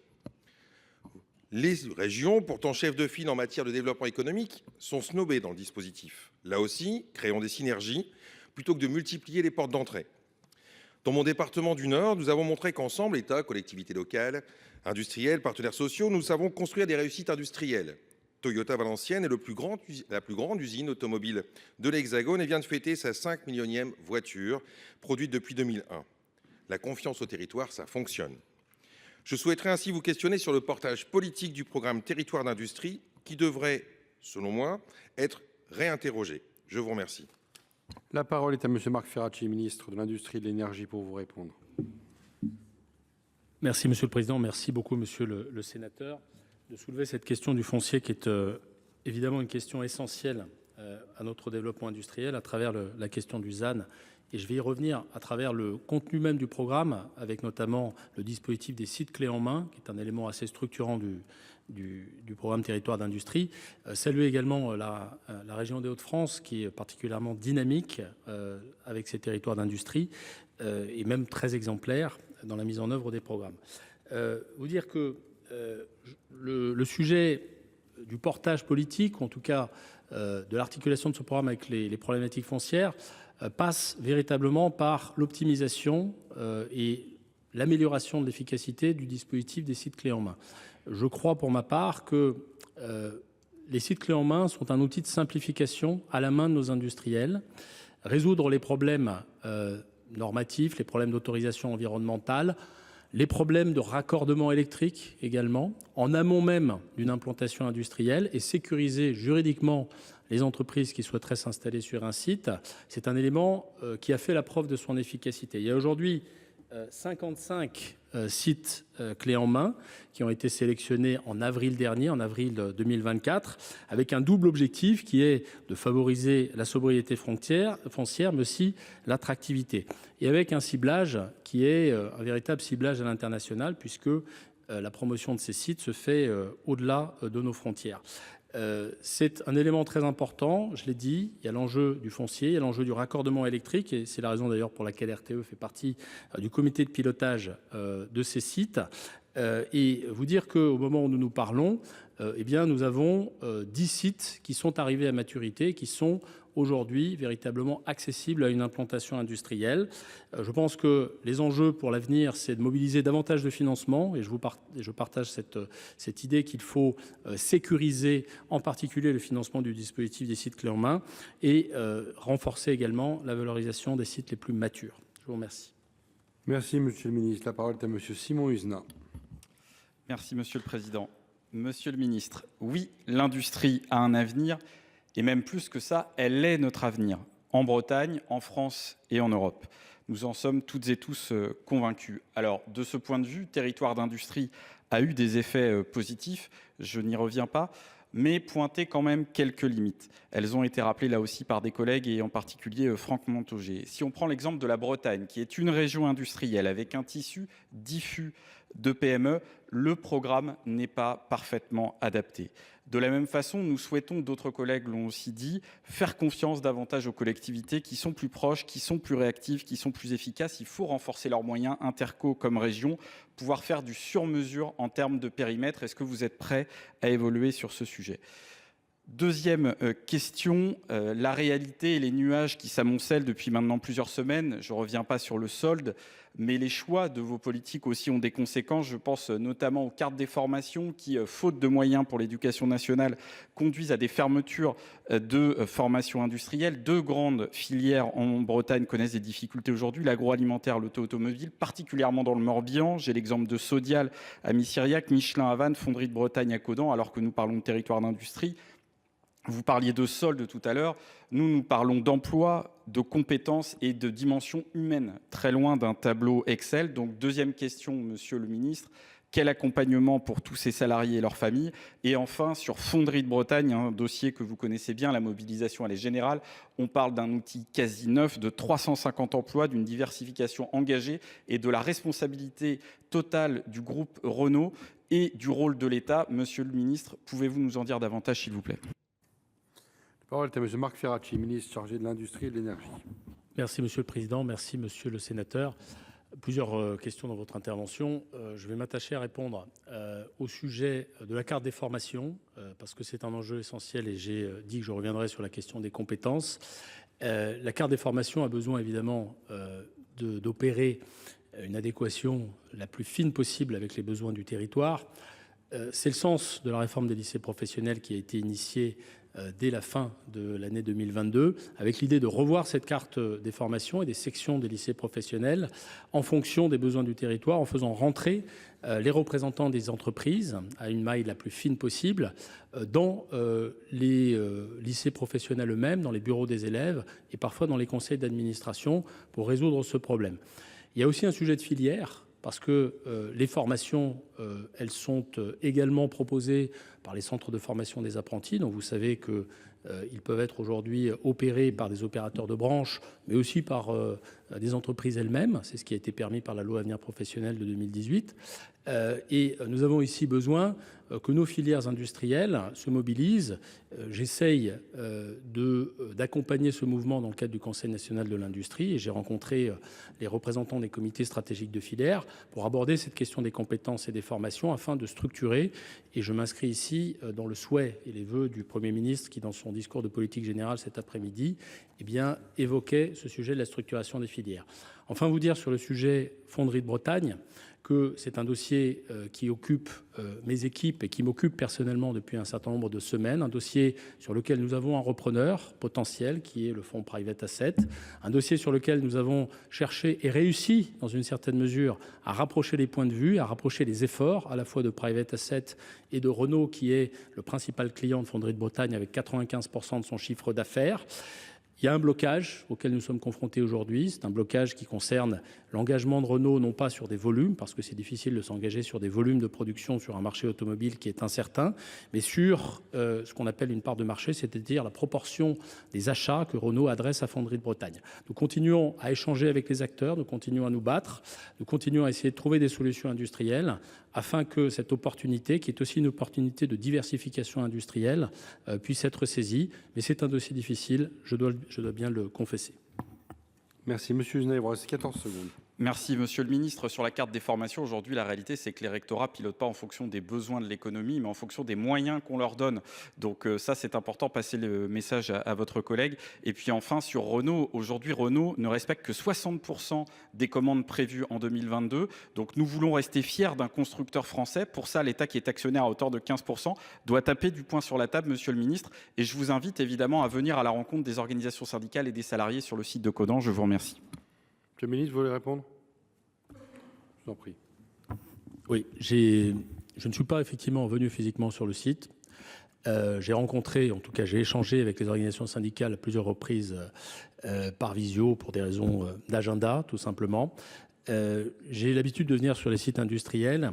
Les régions, pourtant chefs de file en matière de développement économique, sont snobées dans le dispositif. Là aussi, créons des synergies plutôt que de multiplier les portes d'entrée. Dans mon département du Nord, nous avons montré qu'ensemble, État, collectivités locales, industriels, partenaires sociaux, nous savons construire des réussites industrielles. Toyota Valenciennes est la plus grande usine automobile de l'Hexagone et vient de fêter sa 5 millionième voiture, produite depuis 2001. La confiance au territoire, ça fonctionne. Je souhaiterais ainsi vous questionner sur le portage politique du programme Territoire d'industrie qui devrait, selon moi, être réinterrogé. Je vous remercie. La parole est à Monsieur Marc Ferracci, ministre de l'Industrie et de l'Énergie, pour vous répondre. Merci, Monsieur le Président. Merci beaucoup, Monsieur le Sénateur, de soulever cette question du foncier qui est évidemment une question essentielle à notre développement industriel à travers la question du ZAN. Et je vais y revenir à travers le contenu même du programme, avec notamment le dispositif des sites clés en main, qui est un élément assez structurant du programme Territoire d'industrie. Saluer également la région des Hauts-de-France, qui est particulièrement dynamique avec ses territoires d'industrie, et même très exemplaire dans la mise en œuvre des programmes. Vous dire que le sujet du portage politique, ou en tout cas de l'articulation de ce programme avec les problématiques foncières, passe véritablement par l'optimisation et l'amélioration de l'efficacité du dispositif des sites clés en main. Je crois pour ma part que les sites clés en main sont un outil de simplification à la main de nos industriels. Résoudre les problèmes normatifs, les problèmes d'autorisation environnementale, les problèmes de raccordement électrique également, en amont même d'une implantation industrielle, et sécuriser juridiquement les entreprises qui souhaiteraient s'installer sur un site, c'est un élément qui a fait la preuve de son efficacité. Il y a aujourd'hui 55 sites clés en main qui ont été sélectionnés en avril dernier, en avril 2024, avec un double objectif qui est de favoriser la sobriété foncière, mais aussi l'attractivité. Et avec un ciblage qui est un véritable ciblage à l'international, puisque la promotion de ces sites se fait au-delà de nos frontières. C'est un élément très important, je l'ai dit, il y a l'enjeu du foncier, il y a l'enjeu du raccordement électrique, et c'est la raison d'ailleurs pour laquelle RTE fait partie du comité de pilotage de ces sites. Et vous dire qu'au moment où nous nous parlons, eh bien, nous avons 10 sites qui sont arrivés à maturité, qui sont aujourd'hui véritablement accessibles à une implantation industrielle. Je pense que les enjeux pour l'avenir, c'est de mobiliser davantage de financement, et je partage cette idée qu'il faut sécuriser en particulier le financement du dispositif des sites clés en main et renforcer également la valorisation des sites les plus matures. Je vous remercie. Merci, Monsieur le Ministre. La parole est à Monsieur Simon Husa. Merci, Monsieur le Président. Monsieur le Ministre, oui, l'industrie a un avenir, et même plus que ça, elle est notre avenir, en Bretagne, en France et en Europe. Nous en sommes toutes et tous convaincus. Alors, de ce point de vue, Territoire d'industrie a eu des effets positifs, je n'y reviens pas, mais pointer quand même quelques limites. Elles ont été rappelées là aussi par des collègues, et en particulier Franck Montaugé. Si on prend l'exemple de la Bretagne, qui est une région industrielle avec un tissu diffus de PME, le programme n'est pas parfaitement adapté. De la même façon, nous souhaitons, d'autres collègues l'ont aussi dit, faire confiance davantage aux collectivités qui sont plus proches, qui sont plus réactives, qui sont plus efficaces. Il faut renforcer leurs moyens, interco comme région, pouvoir faire du sur-mesure en termes de périmètre. Est-ce que vous êtes prêts à évoluer sur ce sujet ? Deuxième question, la réalité et les nuages qui s'amoncellent depuis maintenant plusieurs semaines. Je ne reviens pas sur le solde, mais les choix de vos politiques aussi ont des conséquences. Je pense notamment aux cartes des formations qui, faute de moyens pour l'éducation nationale, conduisent à des fermetures de formations industrielles. 2 grandes filières en Bretagne connaissent des difficultés aujourd'hui, l'agroalimentaire, l'auto-automobile, particulièrement dans le Morbihan. J'ai l'exemple de Sodial à Missiriac, Michelin à Vannes, Fonderie de Bretagne à Caudan, alors que nous parlons de territoire d'industrie. Vous parliez de solde tout à l'heure, nous parlons d'emploi, de compétences et de dimension humaine, très loin d'un tableau Excel. Donc deuxième question, Monsieur le Ministre, quel accompagnement pour tous ces salariés et leurs familles ? Et enfin, sur Fonderie de Bretagne, un dossier que vous connaissez bien, la mobilisation elle est générale, on parle d'un outil quasi neuf, de 350 emplois, d'une diversification engagée et de la responsabilité totale du groupe Renault et du rôle de l'État. Monsieur le Ministre, pouvez-vous nous en dire davantage, s'il vous plaît ? La parole est à M. Marc Ferracci, ministre chargé de l'Industrie et de l'Énergie. Merci, Monsieur le Président. Merci, Monsieur le Sénateur. Plusieurs questions dans votre intervention. Je vais m'attacher à répondre au sujet de la carte des formations, parce que c'est un enjeu essentiel et j'ai dit que je reviendrai sur la question des compétences. La carte des formations a besoin évidemment d'opérer une adéquation la plus fine possible avec les besoins du territoire. C'est le sens de la réforme des lycées professionnels qui a été initiée dès la fin de l'année 2022, avec l'idée de revoir cette carte des formations et des sections des lycées professionnels en fonction des besoins du territoire, en faisant rentrer les représentants des entreprises à une maille la plus fine possible dans les lycées professionnels eux-mêmes, dans les bureaux des élèves et parfois dans les conseils d'administration pour résoudre ce problème. Il y a aussi un sujet de filière, parce que les formations, elles sont également proposées par les centres de formation des apprentis. Donc vous savez qu'ils peuvent être aujourd'hui opérés par des opérateurs de branche, mais aussi par des entreprises elles-mêmes. C'est ce qui a été permis par la loi Avenir professionnel de 2018. Et nous avons ici besoin que nos filières industrielles se mobilisent. J'essaye d'accompagner ce mouvement dans le cadre du Conseil national de l'industrie et j'ai rencontré les représentants des comités stratégiques de filière pour aborder cette question des compétences et des formations afin de structurer. Et je m'inscris ici dans le souhait et les vœux du Premier ministre qui, dans son discours de politique générale cet après-midi, évoquait ce sujet de la structuration des filières. Enfin, vous dire sur le sujet Fonderie de Bretagne que c'est un dossier qui occupe mes équipes et qui m'occupe personnellement depuis un certain nombre de semaines, un dossier sur lequel nous avons un repreneur potentiel qui est le fonds Private Asset, un dossier sur lequel nous avons cherché et réussi dans une certaine mesure à rapprocher les points de vue, à rapprocher les efforts à la fois de Private Asset et de Renault qui est le principal client de Fonderie de Bretagne avec 95% de son chiffre d'affaires. Il y a un blocage auquel nous sommes confrontés aujourd'hui. C'est un blocage qui concerne l'engagement de Renault, non pas sur des volumes, parce que c'est difficile de s'engager sur des volumes de production sur un marché automobile qui est incertain, mais sur ce qu'on appelle une part de marché, c'est-à-dire la proportion des achats que Renault adresse à Fonderie de Bretagne. Nous continuons à échanger avec les acteurs, nous continuons à nous battre, nous continuons à essayer de trouver des solutions industrielles afin que cette opportunité, qui est aussi une opportunité de diversification industrielle, puisse être saisie. Mais c'est un dossier difficile, je dois bien le confesser. Merci. Monsieur Uznaï, il vous reste 14 secondes. Merci, Monsieur le Ministre. Sur la carte des formations, aujourd'hui, la réalité, c'est que les rectorats ne pilotent pas en fonction des besoins de l'économie, mais en fonction des moyens qu'on leur donne. Donc ça, c'est important, passer le message à votre collègue. Et puis enfin, sur Renault, aujourd'hui, Renault ne respecte que 60% des commandes prévues en 2022. Donc nous voulons rester fiers d'un constructeur français. Pour ça, l'État, qui est actionnaire à hauteur de 15%, doit taper du poing sur la table, Monsieur le Ministre. Et je vous invite évidemment à venir à la rencontre des organisations syndicales et des salariés sur le site de Codan. Je vous remercie. Monsieur le ministre, vous voulez répondre? Je vous en prie. Oui, je ne suis pas effectivement venu physiquement sur le site. J'ai rencontré, en tout cas j'ai échangé avec les organisations syndicales à plusieurs reprises par visio pour des raisons d'agenda, tout simplement. J'ai l'habitude de venir sur les sites industriels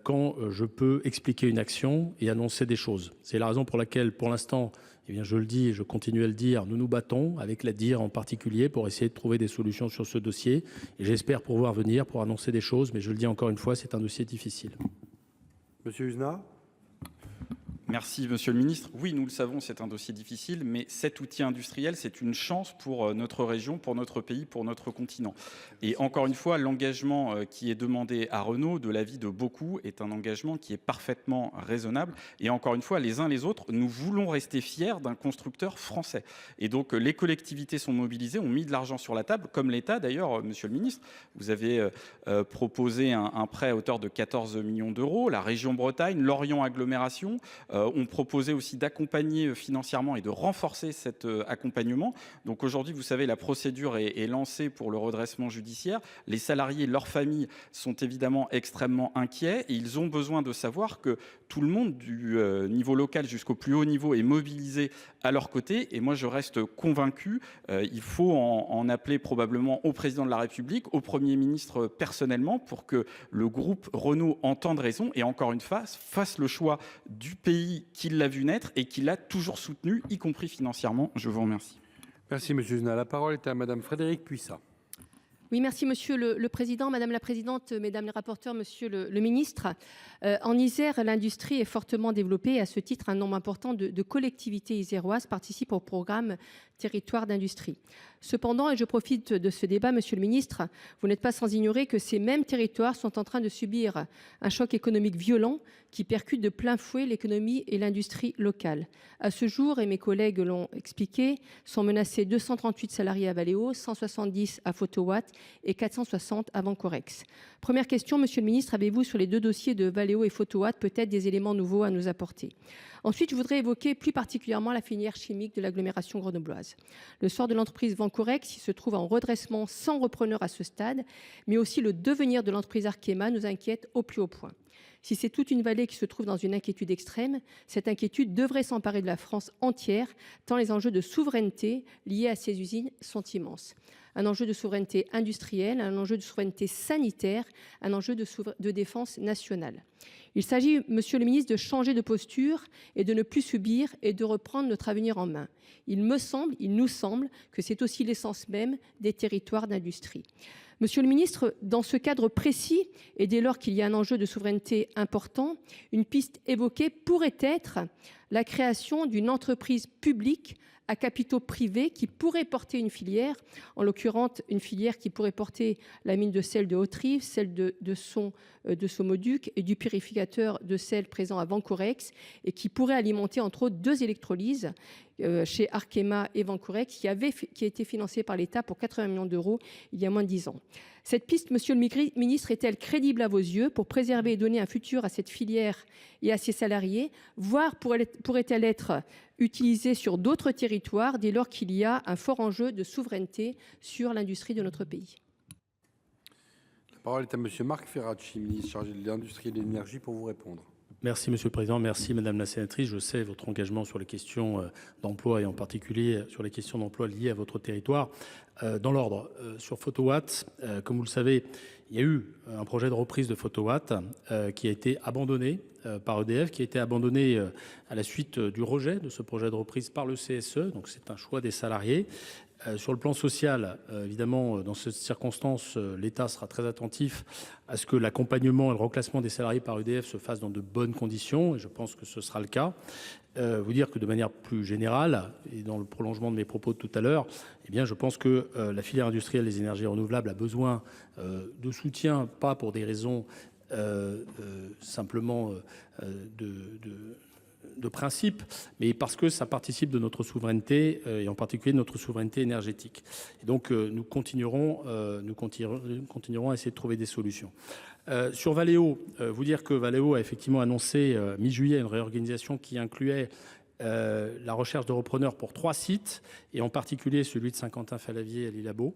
quand je peux expliquer une action et annoncer des choses. C'est la raison pour laquelle, pour l'instant, je le dis et je continue à le dire, nous nous battons avec la DIR en particulier pour essayer de trouver des solutions sur ce dossier. Et j'espère pouvoir venir pour annoncer des choses, mais je le dis encore une fois, c'est un dossier difficile. Monsieur Uzna. Merci, Monsieur le Ministre. Oui, nous le savons, c'est un dossier difficile, mais cet outil industriel, c'est une chance pour notre région, pour notre pays, pour notre continent. Et encore une fois, l'engagement qui est demandé à Renault, de l'avis de beaucoup, est un engagement qui est parfaitement raisonnable. Et encore une fois, les uns les autres, nous voulons rester fiers d'un constructeur français. Et donc, les collectivités sont mobilisées, ont mis de l'argent sur la table, comme l'État d'ailleurs, Monsieur le Ministre. Vous avez proposé un prêt à hauteur de 14 millions d'euros. La région Bretagne, Lorient Agglomération, ont proposé aussi d'accompagner financièrement et de renforcer cet accompagnement. Donc aujourd'hui, vous savez, la procédure est lancée pour le redressement judiciaire. Les salariés et leurs familles sont évidemment extrêmement inquiets et ils ont besoin de savoir que tout le monde, du niveau local jusqu'au plus haut niveau, est mobilisé à leur côté. Et moi, je reste convaincu, il faut en appeler probablement au président de la République, au Premier ministre personnellement, pour que le groupe Renault entende raison et encore une fois, fasse le choix du pays qui l'a vu naître et qui l'a toujours soutenu, y compris financièrement. Je vous remercie. Merci, Monsieur Uzna. La parole est à Madame Frédérique Puissat. Oui, merci Monsieur le Président, Madame la Présidente, Mesdames les rapporteurs, Monsieur le Ministre. En Isère, l'industrie est fortement développée et à ce titre, un nombre important de collectivités iséroises participent au programme Territoire d'industrie. Cependant, et je profite de ce débat, Monsieur le Ministre, vous n'êtes pas sans ignorer que ces mêmes territoires sont en train de subir un choc économique violent qui percute de plein fouet l'économie et l'industrie locale. À ce jour, et mes collègues l'ont expliqué, sont menacés 238 salariés à Valeo, 170 à Photowatt et 460 à Vancorex. Première question, Monsieur le Ministre, avez-vous sur les deux dossiers de Valeo et Photowatt peut-être des éléments nouveaux à nous apporter? Ensuite, je voudrais évoquer plus particulièrement la filière chimique de l'agglomération grenobloise. Le sort de l'entreprise Vancorex, qui se trouve en redressement sans repreneur à ce stade, mais aussi le devenir de l'entreprise Arkema nous inquiète au plus haut point. Si c'est toute une vallée qui se trouve dans une inquiétude extrême, cette inquiétude devrait s'emparer de la France entière, tant les enjeux de souveraineté liés à ces usines sont immenses. Un enjeu de souveraineté industrielle, un enjeu de souveraineté sanitaire, un enjeu de défense nationale. Il s'agit, Monsieur le Ministre, de changer de posture et de ne plus subir et de reprendre notre avenir en main. Il nous semble que c'est aussi l'essence même des territoires d'industrie. Monsieur le Ministre, dans ce cadre précis, et dès lors qu'il y a un enjeu de souveraineté important, une piste évoquée pourrait être la création d'une entreprise publique à capitaux privés qui pourrait porter une filière, en l'occurrence une filière qui pourrait porter la mine de sel de Haute-Rive, celle de Somoduc et du purificateur de sel présent à Vancorex et qui pourrait alimenter entre autres 2 électrolyses chez Arkema et Vancorex qui a été financé par l'État pour 80 millions d'euros il y a moins de 10 ans. Cette piste, monsieur le ministre, est-elle crédible à vos yeux pour préserver et donner un futur à cette filière et à ses salariés, voire pourrait-elle être utilisée sur d'autres territoires dès lors qu'il y a un fort enjeu de souveraineté sur l'industrie de notre pays? La parole est à monsieur Marc Ferracci, ministre chargé de l'Industrie et de l'Énergie, pour vous répondre. Merci Monsieur le Président, merci Madame la Sénatrice. Je sais votre engagement sur les questions d'emploi et en particulier sur les questions d'emploi liées à votre territoire. Dans l'ordre, sur Photowatt, comme vous le savez, il y a eu un projet de reprise de Photowatt qui a été abandonné par EDF, qui a été abandonné à la suite du rejet de ce projet de reprise par le CSE. Donc c'est un choix des salariés. Sur le plan social, évidemment, dans cette circonstance, l'État sera très attentif à ce que l'accompagnement et le reclassement des salariés par EDF se fassent dans de bonnes conditions, et je pense que ce sera le cas. Vous dire que de manière plus générale, et dans le prolongement de mes propos de tout à l'heure, eh bien, je pense que la filière industrielle des énergies renouvelables a besoin de soutien, pas pour des raisons simplement de principe, mais parce que ça participe de notre souveraineté et en particulier de notre souveraineté énergétique. Et donc nous continuerons à essayer de trouver des solutions. Sur Valeo, vous dire que Valeo a effectivement annoncé mi-juillet une réorganisation qui incluait la recherche de repreneurs pour 3 sites et en particulier celui de Saint-Quentin-Fallavier à l'Île-à-Beau.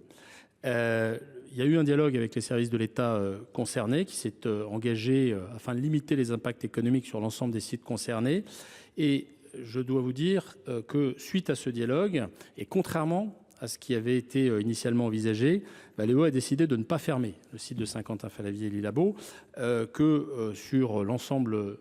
Il y a eu un dialogue avec les services de l'État concernés qui s'est engagé afin de limiter les impacts économiques sur l'ensemble des sites concernés. Et je dois vous dire que suite à ce dialogue, et contrairement à ce qui avait été initialement envisagé, Valeo a décidé de ne pas fermer le site de Saint-Quentin-Fallavier et l'Île-à-Beau, que sur l'ensemble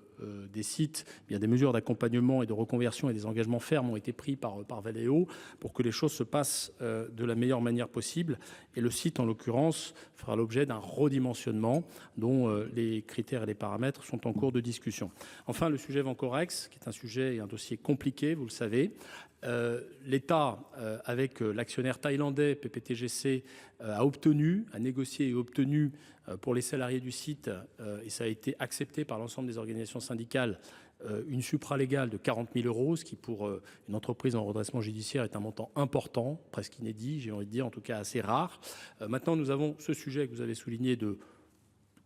des sites, bien des mesures d'accompagnement et de reconversion et des engagements fermes ont été pris par Valeo pour que les choses se passent de la meilleure manière possible. Et le site, en l'occurrence, fera l'objet d'un redimensionnement dont les critères et les paramètres sont en cours de discussion. Enfin, le sujet Vancorex, qui est un sujet et un dossier compliqué, vous le savez. L'État, avec l'actionnaire thaïlandais PPTGC, a négocié et obtenu pour les salariés du site, et ça a été accepté par l'ensemble des organisations syndicales, une supralégale de 40 000 euros, ce qui pour une entreprise en redressement judiciaire est un montant important, presque inédit, j'ai envie de dire, en tout cas assez rare. Maintenant, nous avons ce sujet que vous avez souligné de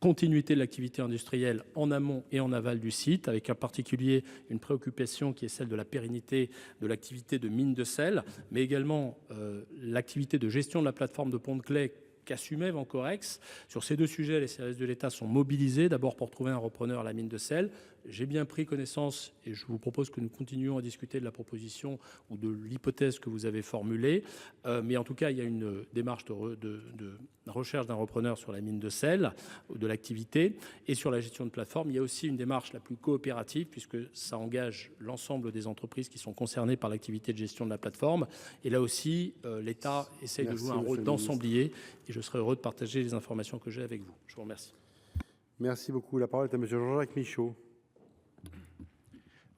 continuité de l'activité industrielle en amont et en aval du site, avec en particulier une préoccupation qui est celle de la pérennité de l'activité de mine de sel, mais également l'activité de gestion de la plateforme de Pont-de-Claix qu'assumait Vancorex. Sur ces deux sujets, les services de l'État sont mobilisés, d'abord pour trouver un repreneur à la mine de sel. J'ai bien pris connaissance, et je vous propose que nous continuions à discuter de la proposition ou de l'hypothèse que vous avez formulée. Mais en tout cas, il y a une démarche de recherche d'un repreneur sur la mine de sel, de l'activité, et sur la gestion de plateforme. Il y a aussi une démarche la plus coopérative, puisque ça engage l'ensemble des entreprises qui sont concernées par l'activité de gestion de la plateforme. Et là aussi, l'État essaye de jouer un rôle d'ensemblier, et je serai heureux de partager les informations que j'ai avec vous. Je vous remercie. Merci beaucoup. La parole est à monsieur Jean-Jacques Michaud.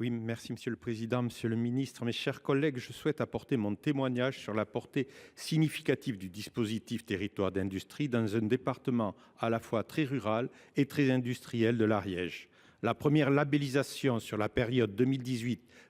Oui, merci Monsieur le Président, Monsieur le Ministre, mes chers collègues. Je souhaite apporter mon témoignage sur la portée significative du dispositif territoire d'industrie dans un département à la fois très rural et très industriel de l'Ariège. La première labellisation sur la période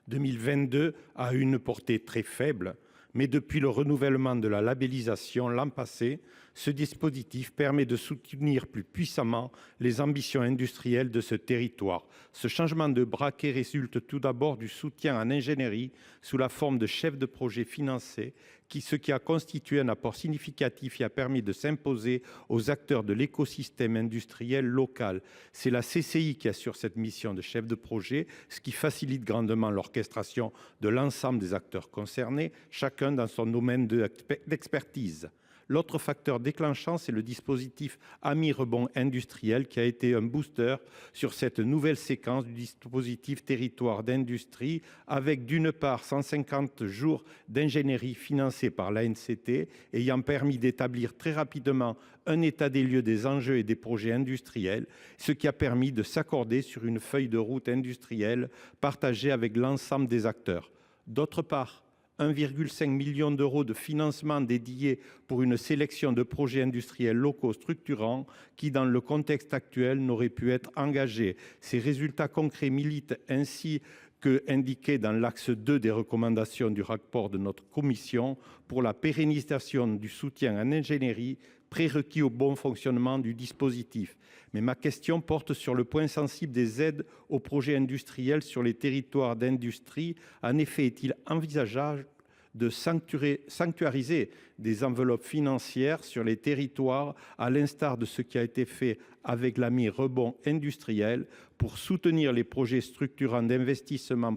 2018-2022 a une portée très faible, mais depuis le renouvellement de la labellisation l'an passé, ce dispositif permet de soutenir plus puissamment les ambitions industrielles de ce territoire. Ce changement de braquet résulte tout d'abord du soutien en ingénierie sous la forme de chefs de projet financés, ce qui a constitué un apport significatif et a permis de s'imposer aux acteurs de l'écosystème industriel local. C'est la CCI qui assure cette mission de chef de projet, ce qui facilite grandement l'orchestration de l'ensemble des acteurs concernés, chacun dans son domaine d'expertise. L'autre facteur déclenchant, c'est le dispositif Ami Rebond Industriel qui a été un booster sur cette nouvelle séquence du dispositif territoire d'industrie avec d'une part 150 jours d'ingénierie financés par l'ANCT ayant permis d'établir très rapidement un état des lieux des enjeux et des projets industriels, ce qui a permis de s'accorder sur une feuille de route industrielle partagée avec l'ensemble des acteurs. D'autre part, 1,5 million d'euros de financement dédiés pour une sélection de projets industriels locaux structurants qui, dans le contexte actuel, n'auraient pu être engagés. Ces résultats concrets militent ainsi que indiqué dans l'axe 2 des recommandations du rapport de notre commission pour la pérennisation du soutien en ingénierie, prérequis au bon fonctionnement du dispositif. Mais ma question porte sur le point sensible des aides aux projets industriels sur les territoires d'industrie. En effet, est-il envisageable de sanctuariser des enveloppes financières sur les territoires, à l'instar de ce qui a été fait avec l'AMI Rebond industriel, pour soutenir les projets structurants d'investissement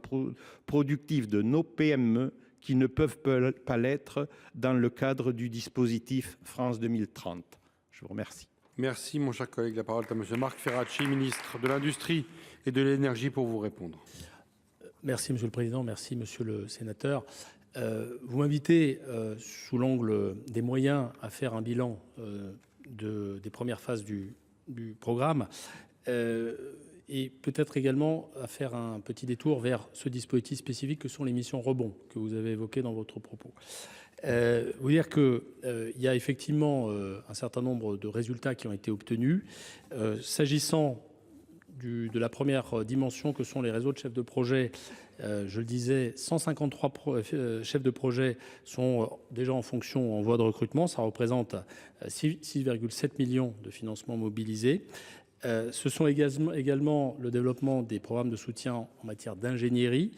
productif de nos PME qui ne peuvent pas l'être dans le cadre du dispositif France 2030 ? Je vous remercie. Merci, mon cher collègue. La parole est à M. Marc Ferracci, ministre de l'Industrie et de l'Énergie, pour vous répondre. Merci, Monsieur le Président. Merci, Monsieur le Sénateur. Vous m'invitez, sous l'angle des moyens, à faire un bilan des premières phases du programme et peut-être également à faire un petit détour vers ce dispositif spécifique que sont les missions rebond que vous avez évoquées dans votre propos. Vous dire qu'il y a effectivement un certain nombre de résultats qui ont été obtenus. S'agissant de la première dimension que sont les réseaux de chefs de projet, je le disais, 153 chefs de projet sont déjà en fonction, en voie de recrutement. Ça représente 6,7 millions de financements mobilisés. Ce sont également le développement des programmes de soutien en matière d'ingénierie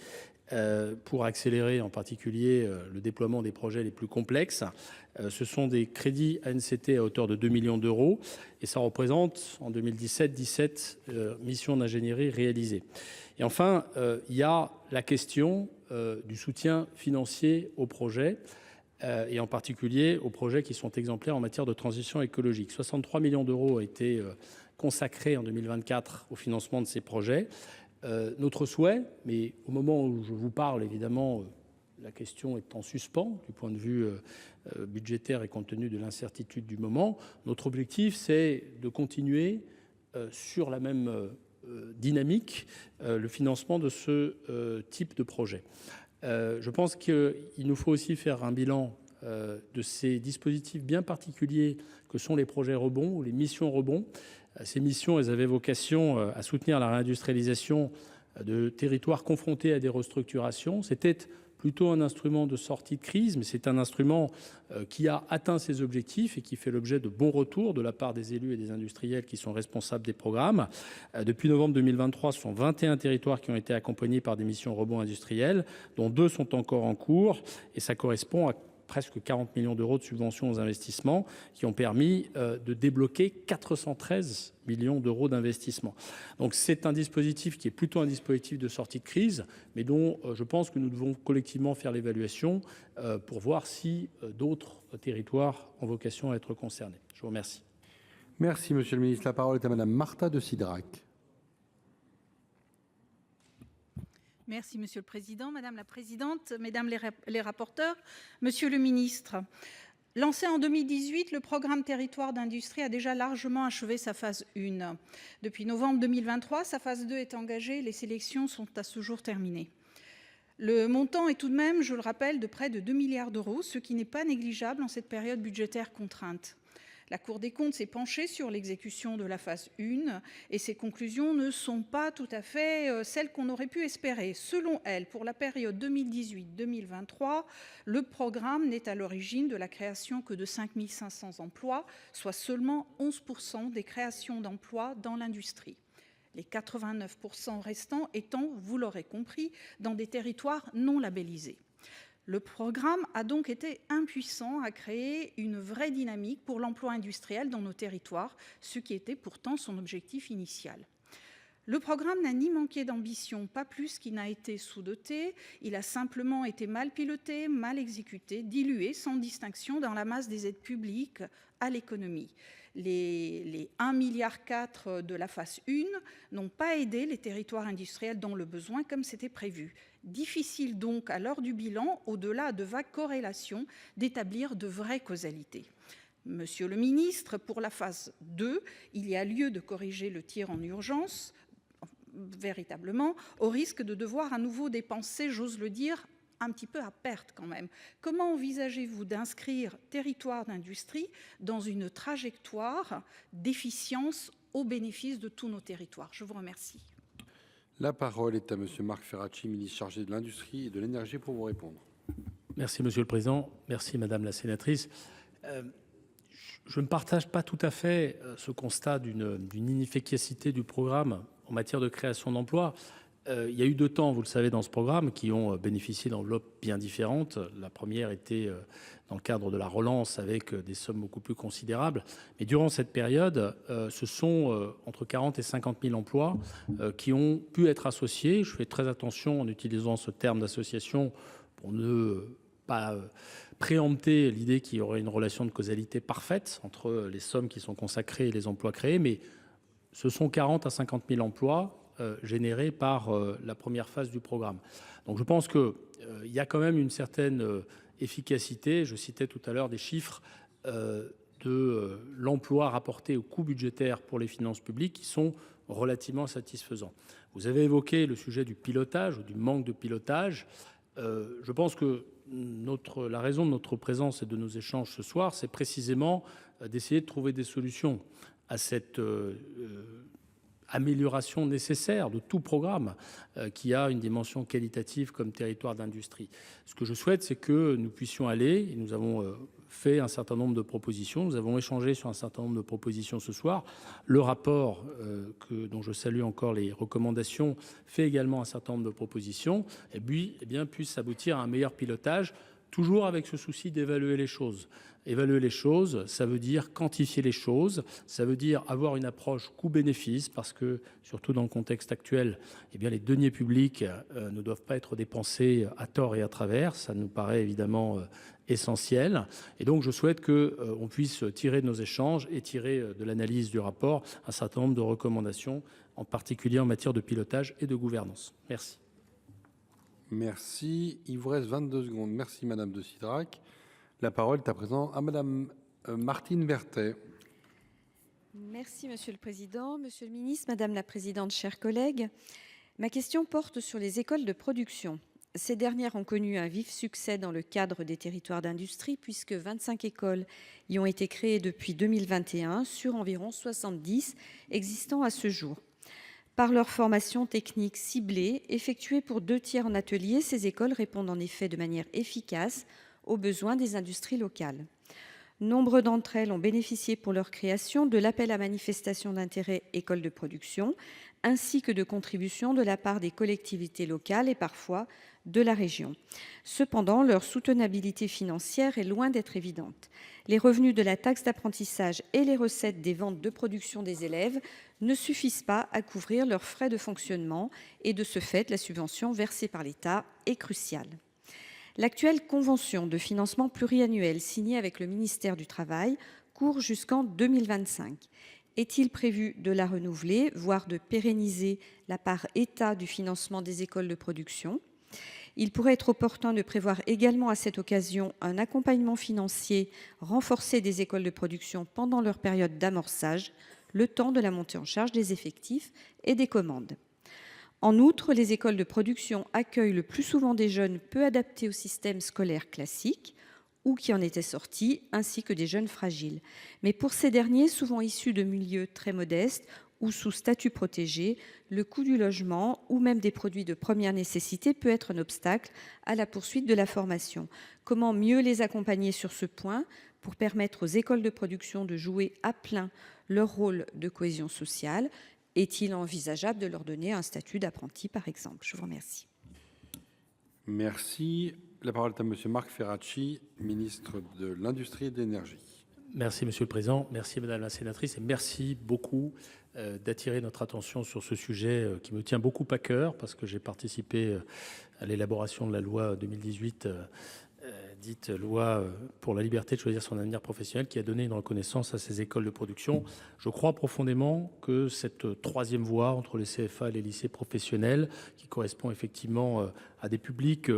pour accélérer en particulier le déploiement des projets les plus complexes. Ce sont des crédits ANCT à hauteur de 2 millions d'euros et ça représente en 2017 17 missions d'ingénierie réalisées. Et enfin, il y a la question du soutien financier aux projets et en particulier aux projets qui sont exemplaires en matière de transition écologique. 63 millions d'euros ont été consacrés en 2024 au financement de ces projets. Notre souhait, mais au moment où je vous parle, évidemment, la question est en suspens du point de vue budgétaire et compte tenu de l'incertitude du moment, notre objectif, c'est de continuer sur la même dynamique le financement de ce type de projet. Je pense qu'il nous faut aussi faire un bilan de ces dispositifs bien particuliers que sont les projets rebond ou les missions rebond. Ces missions, elles avaient vocation à soutenir la réindustrialisation de territoires confrontés à des restructurations. C'était plutôt un instrument de sortie de crise, mais c'est un instrument qui a atteint ses objectifs et qui fait l'objet de bons retours de la part des élus et des industriels qui sont responsables des programmes. Depuis novembre 2023, ce sont 21 territoires qui ont été accompagnés par des missions rebond industrielles, dont 2 sont encore en cours, et ça correspond à presque 40 millions d'euros de subventions aux investissements qui ont permis de débloquer 413 millions d'euros d'investissements. Donc c'est un dispositif qui est plutôt un dispositif de sortie de crise, mais dont je pense que nous devons collectivement faire l'évaluation pour voir si d'autres territoires ont vocation à être concernés. Je vous remercie. Merci, Monsieur le Ministre. La parole est à Madame Marta de Cidrac. Merci, Monsieur le Président, Madame la Présidente, Mesdames les rapporteurs, Monsieur le Ministre. Lancé en 2018, le programme Territoires d'industrie a déjà largement achevé sa phase 1. Depuis novembre 2023, sa phase 2 est engagée, les sélections sont à ce jour terminées. Le montant est tout de même, je le rappelle, de près de 2 milliards d'euros, ce qui n'est pas négligeable en cette période budgétaire contrainte. La Cour des comptes s'est penchée sur l'exécution de la phase 1 et ses conclusions ne sont pas tout à fait celles qu'on aurait pu espérer. Selon elle, pour la période 2018-2023, le programme n'est à l'origine de la création que de 5 500 emplois, soit seulement 11% des créations d'emplois dans l'industrie. Les 89% restants étant, vous l'aurez compris, dans des territoires non labellisés. Le programme a donc été impuissant à créer une vraie dynamique pour l'emploi industriel dans nos territoires, ce qui était pourtant son objectif initial. Le programme n'a ni manqué d'ambition, pas plus qu'il n'a été sous-doté, il a simplement été mal piloté, mal exécuté, dilué sans distinction dans la masse des aides publiques à l'économie. Les 1,4 milliard de la phase 1 n'ont pas aidé les territoires industriels dans le besoin comme c'était prévu. Difficile donc, à l'heure du bilan, au-delà de vagues corrélations, d'établir de vraies causalités. Monsieur le ministre, pour la phase 2, il y a lieu de corriger le tir en urgence, véritablement, au risque de devoir à nouveau dépenser, j'ose le dire, un petit peu à perte quand même. Comment envisagez-vous d'inscrire territoire d'industrie dans une trajectoire d'efficience au bénéfice de tous nos territoires ? Je vous remercie. La parole est à Monsieur Marc Ferracci, ministre chargé de l'Industrie et de l'Énergie, pour vous répondre. Merci Monsieur le Président. Merci Madame la sénatrice. Je ne partage pas tout à fait ce constat d'une inefficacité du programme en matière de création d'emplois. Il y a eu 2 temps, vous le savez, dans ce programme qui ont bénéficié d'enveloppes bien différentes. La première était dans le cadre de la relance avec des sommes beaucoup plus considérables. Mais durant cette période, ce sont entre 40 et 50 000 emplois qui ont pu être associés. Je fais très attention en utilisant ce terme d'association pour ne pas préempter l'idée qu'il y aurait une relation de causalité parfaite entre les sommes qui sont consacrées et les emplois créés. Mais ce sont 40 à 50 000 emplois générés par la première phase du programme. Donc je pense qu'il y a quand même une certaine efficacité. Je citais tout à l'heure des chiffres de l'emploi rapporté au coût budgétaire pour les finances publiques qui sont relativement satisfaisants. Vous avez évoqué le sujet du pilotage ou du manque de pilotage. Je pense que la raison de notre présence et de nos échanges ce soir, c'est précisément d'essayer de trouver des solutions à cette amélioration nécessaire de tout programme qui a une dimension qualitative comme territoire d'industrie. Ce que je souhaite, c'est que nous puissions aller, et nous avons fait un certain nombre de propositions, nous avons échangé sur un certain nombre de propositions ce soir. Le rapport, dont je salue encore les recommandations, fait également un certain nombre de propositions, et puis puisse aboutir à un meilleur pilotage, toujours avec ce souci d'évaluer les choses. Évaluer les choses, ça veut dire quantifier les choses, ça veut dire avoir une approche coût-bénéfice, parce que, surtout dans le contexte actuel, les deniers publics ne doivent pas être dépensés à tort et à travers. Ça nous paraît évidemment essentiel. Et donc, je souhaite qu'on puisse tirer de nos échanges et tirer de l'analyse du rapport un certain nombre de recommandations, en particulier en matière de pilotage et de gouvernance. Merci. Merci. Il vous reste 22 secondes. Merci Madame de Cidrac. La parole est à présent à Madame Martine Berthet. Merci Monsieur le Président, Monsieur le Ministre, Madame la Présidente, chers collègues. Ma question porte sur les écoles de production. Ces dernières ont connu un vif succès dans le cadre des territoires d'industrie puisque 25 écoles y ont été créées depuis 2021 sur environ 70 existant à ce jour. Par leur formation technique ciblée, effectuée pour 2 tiers en atelier, ces écoles répondent en effet de manière efficace aux besoins des industries locales. Nombre d'entre elles ont bénéficié pour leur création de l'appel à manifestation d'intérêt école de production, ainsi que de contributions de la part des collectivités locales et parfois de la région. Cependant, leur soutenabilité financière est loin d'être évidente. Les revenus de la taxe d'apprentissage et les recettes des ventes de production des élèves ne suffisent pas à couvrir leurs frais de fonctionnement et de ce fait, la subvention versée par l'État est cruciale. L'actuelle convention de financement pluriannuel signée avec le ministère du Travail court jusqu'en 2025. Est-il prévu de la renouveler, voire de pérenniser la part État du financement des écoles de production ? Il pourrait être opportun de prévoir également à cette occasion un accompagnement financier renforcé des écoles de production pendant leur période d'amorçage, le temps de la montée en charge des effectifs et des commandes. En outre, les écoles de production accueillent le plus souvent des jeunes peu adaptés au système scolaire classique ou qui en étaient sortis, ainsi que des jeunes fragiles. Mais pour ces derniers, souvent issus de milieux très modestes ou sous statut protégé, le coût du logement ou même des produits de première nécessité peut être un obstacle à la poursuite de la formation. Comment mieux les accompagner sur ce point pour permettre aux écoles de production de jouer à plein leur rôle de cohésion sociale ? Est-il envisageable de leur donner un statut d'apprenti, par exemple ? Je vous remercie. Merci. La parole est à Monsieur Marc Ferracci, ministre de l'Industrie et de l'Énergie. Merci Monsieur le Président, merci Madame la sénatrice et merci beaucoup d'attirer notre attention sur ce sujet qui me tient beaucoup à cœur parce que j'ai participé à l'élaboration de la loi 2018 dite loi pour la liberté de choisir son avenir professionnel qui a donné une reconnaissance à ces écoles de production. Je crois profondément que cette troisième voie entre les CFA et les lycées professionnels qui correspond effectivement à des publics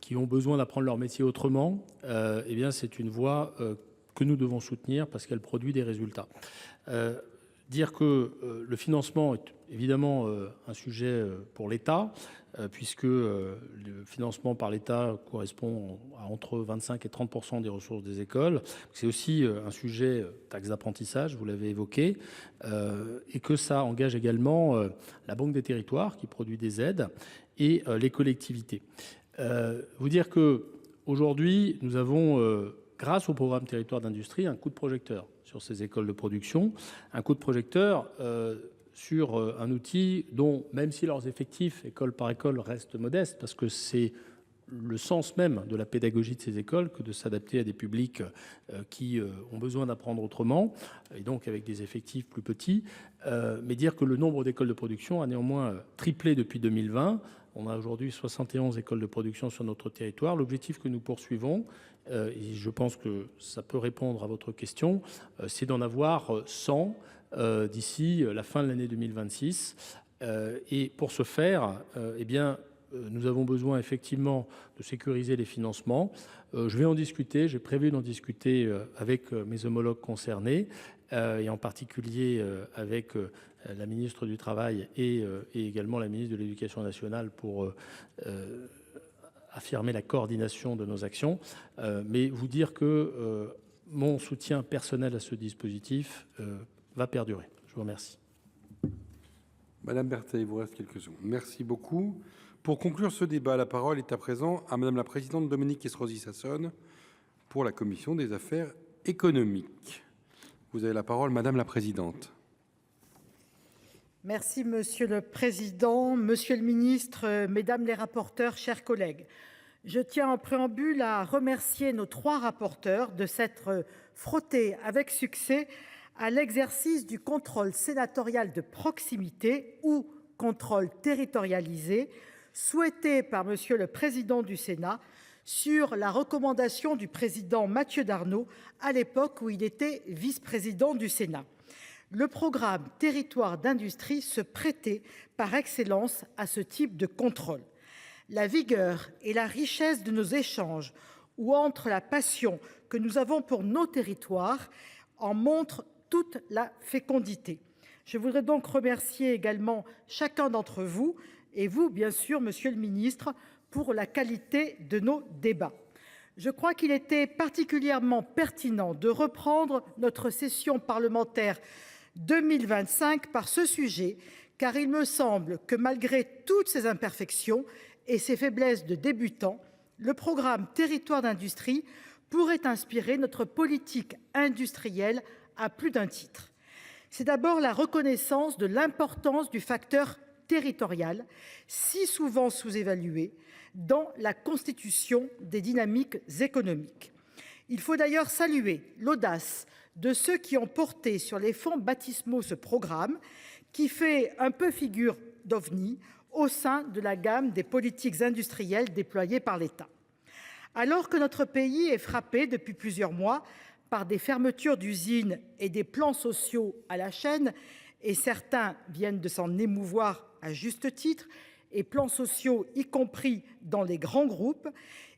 qui ont besoin d'apprendre leur métier autrement, c'est une voie que nous devons soutenir parce qu'elle produit des résultats. Dire que le financement est évidemment un sujet pour l'État, puisque le financement par l'État correspond à entre 25 et 30% des ressources des écoles. C'est aussi un sujet taxe d'apprentissage, vous l'avez évoqué, et que ça engage également la Banque des territoires qui produit des aides et les collectivités. Vous dire qu'aujourd'hui, nous avons, grâce au programme Territoire d'industrie, un coup de projecteur sur ces écoles de production, un coup de projecteur sur un outil dont, même si leurs effectifs, école par école, restent modestes, parce que c'est le sens même de la pédagogie de ces écoles que de s'adapter à des publics qui ont besoin d'apprendre autrement, et donc avec des effectifs plus petits, mais dire que le nombre d'écoles de production a néanmoins triplé depuis 2020. On a aujourd'hui 71 écoles de production sur notre territoire. L'objectif que nous poursuivons, et je pense que ça peut répondre à votre question, c'est d'en avoir 100 d'ici la fin de l'année 2026. Et pour ce faire, eh bien, nous avons besoin effectivement de sécuriser les financements. Je vais en discuter, j'ai prévu d'en discuter avec mes homologues concernés, et en particulier avec la ministre du Travail et également la ministre de l'Éducation nationale pour affirmer la coordination de nos actions. Mais vous dire que mon soutien personnel à ce dispositif va perdurer. Je vous remercie. Madame Berthet, il vous reste quelques secondes. Merci beaucoup. Pour conclure ce débat, la parole est à présent à Madame la Présidente Dominique Estrosi Sassone pour la Commission des Affaires économiques. Vous avez la parole, Madame la Présidente. Merci Monsieur le Président, Monsieur le Ministre, Mesdames les rapporteurs, chers collègues. Je tiens en préambule à remercier nos 3 rapporteurs de s'être frottés avec succès à l'exercice du contrôle sénatorial de proximité ou contrôle territorialisé souhaité par Monsieur le Président du Sénat sur la recommandation du président Mathieu Darnaud à l'époque où il était vice-président du Sénat. Le programme Territoire d'industrie se prêtait par excellence à ce type de contrôle. La vigueur et la richesse de nos échanges, ou entre la passion que nous avons pour nos territoires, en montrent toute la fécondité. Je voudrais donc remercier également chacun d'entre vous, et vous, bien sûr, Monsieur le Ministre, pour la qualité de nos débats. Je crois qu'il était particulièrement pertinent de reprendre notre session parlementaire 2025 par ce sujet, car il me semble que malgré toutes ces imperfections et ces faiblesses de débutants, le programme Territoire d'industrie pourrait inspirer notre politique industrielle à plus d'un titre. C'est d'abord la reconnaissance de l'importance du facteur territorial, si souvent sous-évalué, dans la constitution des dynamiques économiques. Il faut d'ailleurs saluer l'audace de ceux qui ont porté sur les fonds baptismaux ce programme, qui fait un peu figure d'ovni au sein de la gamme des politiques industrielles déployées par l'État. Alors que notre pays est frappé depuis plusieurs mois par des fermetures d'usines et des plans sociaux à la chaîne, et certains viennent de s'en émouvoir à juste titre, et plans sociaux y compris dans les grands groupes,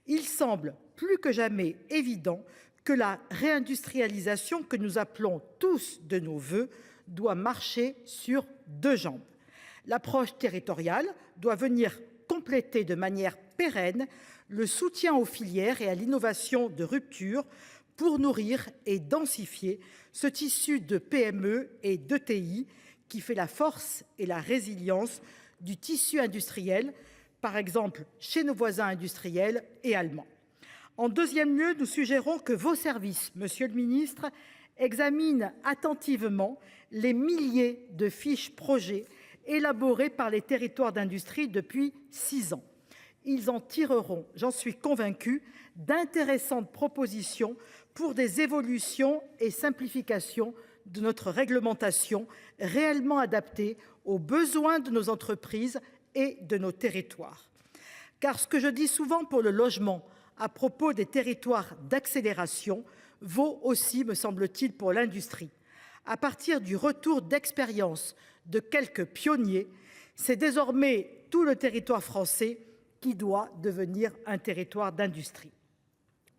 il semble plus que jamais évident que la réindustrialisation que nous appelons tous de nos vœux doit marcher sur 2 jambes. L'approche territoriale doit venir compléter de manière pérenne le soutien aux filières et à l'innovation de rupture pour nourrir et densifier ce tissu de PME et d'ETI qui fait la force et la résilience du tissu industriel, par exemple chez nos voisins industriels et allemands. En deuxième lieu, nous suggérons que vos services, Monsieur le Ministre, examinent attentivement les milliers de fiches projets élaborées par les territoires d'industrie depuis 6 ans. Ils en tireront, j'en suis convaincue, d'intéressantes propositions pour des évolutions et simplifications de notre réglementation réellement adaptée aux besoins de nos entreprises et de nos territoires. Car ce que je dis souvent pour le logement à propos des territoires d'accélération vaut aussi, me semble-t-il, pour l'industrie. À partir du retour d'expérience de quelques pionniers, c'est désormais tout le territoire français qui doit devenir un territoire d'industrie.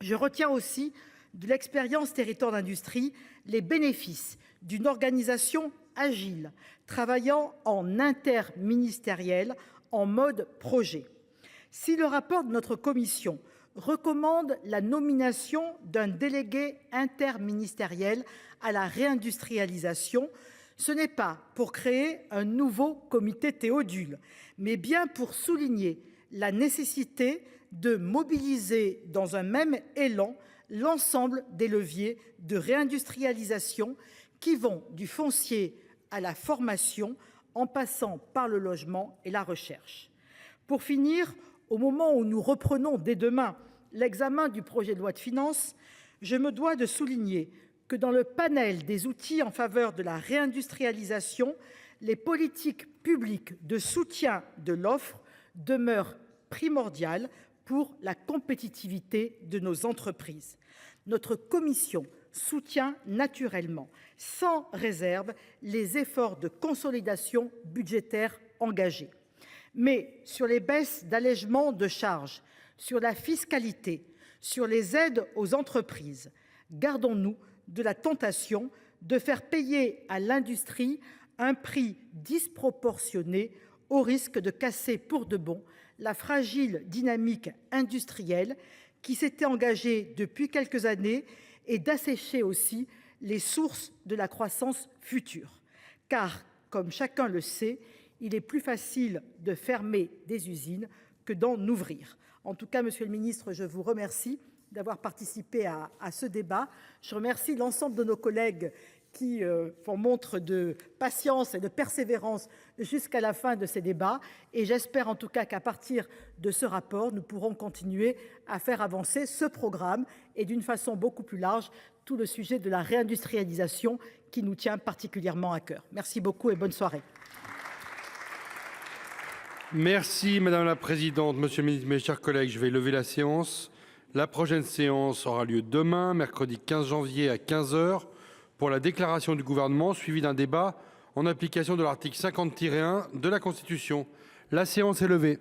Je retiens aussi de l'expérience Territoire d'industrie les bénéfices d'une organisation agile, travaillant en interministériel, en mode projet. Si le rapport de notre commission recommande la nomination d'un délégué interministériel à la réindustrialisation, ce n'est pas pour créer un nouveau comité Théodule, mais bien pour souligner la nécessité de mobiliser dans un même élan l'ensemble des leviers de réindustrialisation qui vont du foncier à la formation en passant par le logement et la recherche. Pour finir, au moment où nous reprenons dès demain l'examen du projet de loi de finances, je me dois de souligner que dans le panel des outils en faveur de la réindustrialisation, les politiques publiques de soutien de l'offre demeurent primordiales pour la compétitivité de nos entreprises. Notre commission soutient naturellement, sans réserve, les efforts de consolidation budgétaire engagés. Mais sur les baisses d'allègement de charges, sur la fiscalité, sur les aides aux entreprises, gardons-nous de la tentation de faire payer à l'industrie un prix disproportionné au risque de casser pour de bon la fragile dynamique industrielle qui s'était engagée depuis quelques années et d'assécher aussi les sources de la croissance future. Car, comme chacun le sait, il est plus facile de fermer des usines que d'en ouvrir. En tout cas, Monsieur le Ministre, je vous remercie d'avoir participé à ce débat. Je remercie l'ensemble de nos collègues qui font montre de patience et de persévérance jusqu'à la fin de ces débats. Et j'espère en tout cas qu'à partir de ce rapport, nous pourrons continuer à faire avancer ce programme et d'une façon beaucoup plus large, tout le sujet de la réindustrialisation qui nous tient particulièrement à cœur. Merci beaucoup et bonne soirée. Merci Madame la Présidente, Monsieur le Ministre, mes chers collègues, je vais lever la séance. La prochaine séance aura lieu demain, mercredi 15 janvier à 15 h, pour la déclaration du gouvernement suivie d'un débat en application de l'article 50-1 de la Constitution. La séance est levée.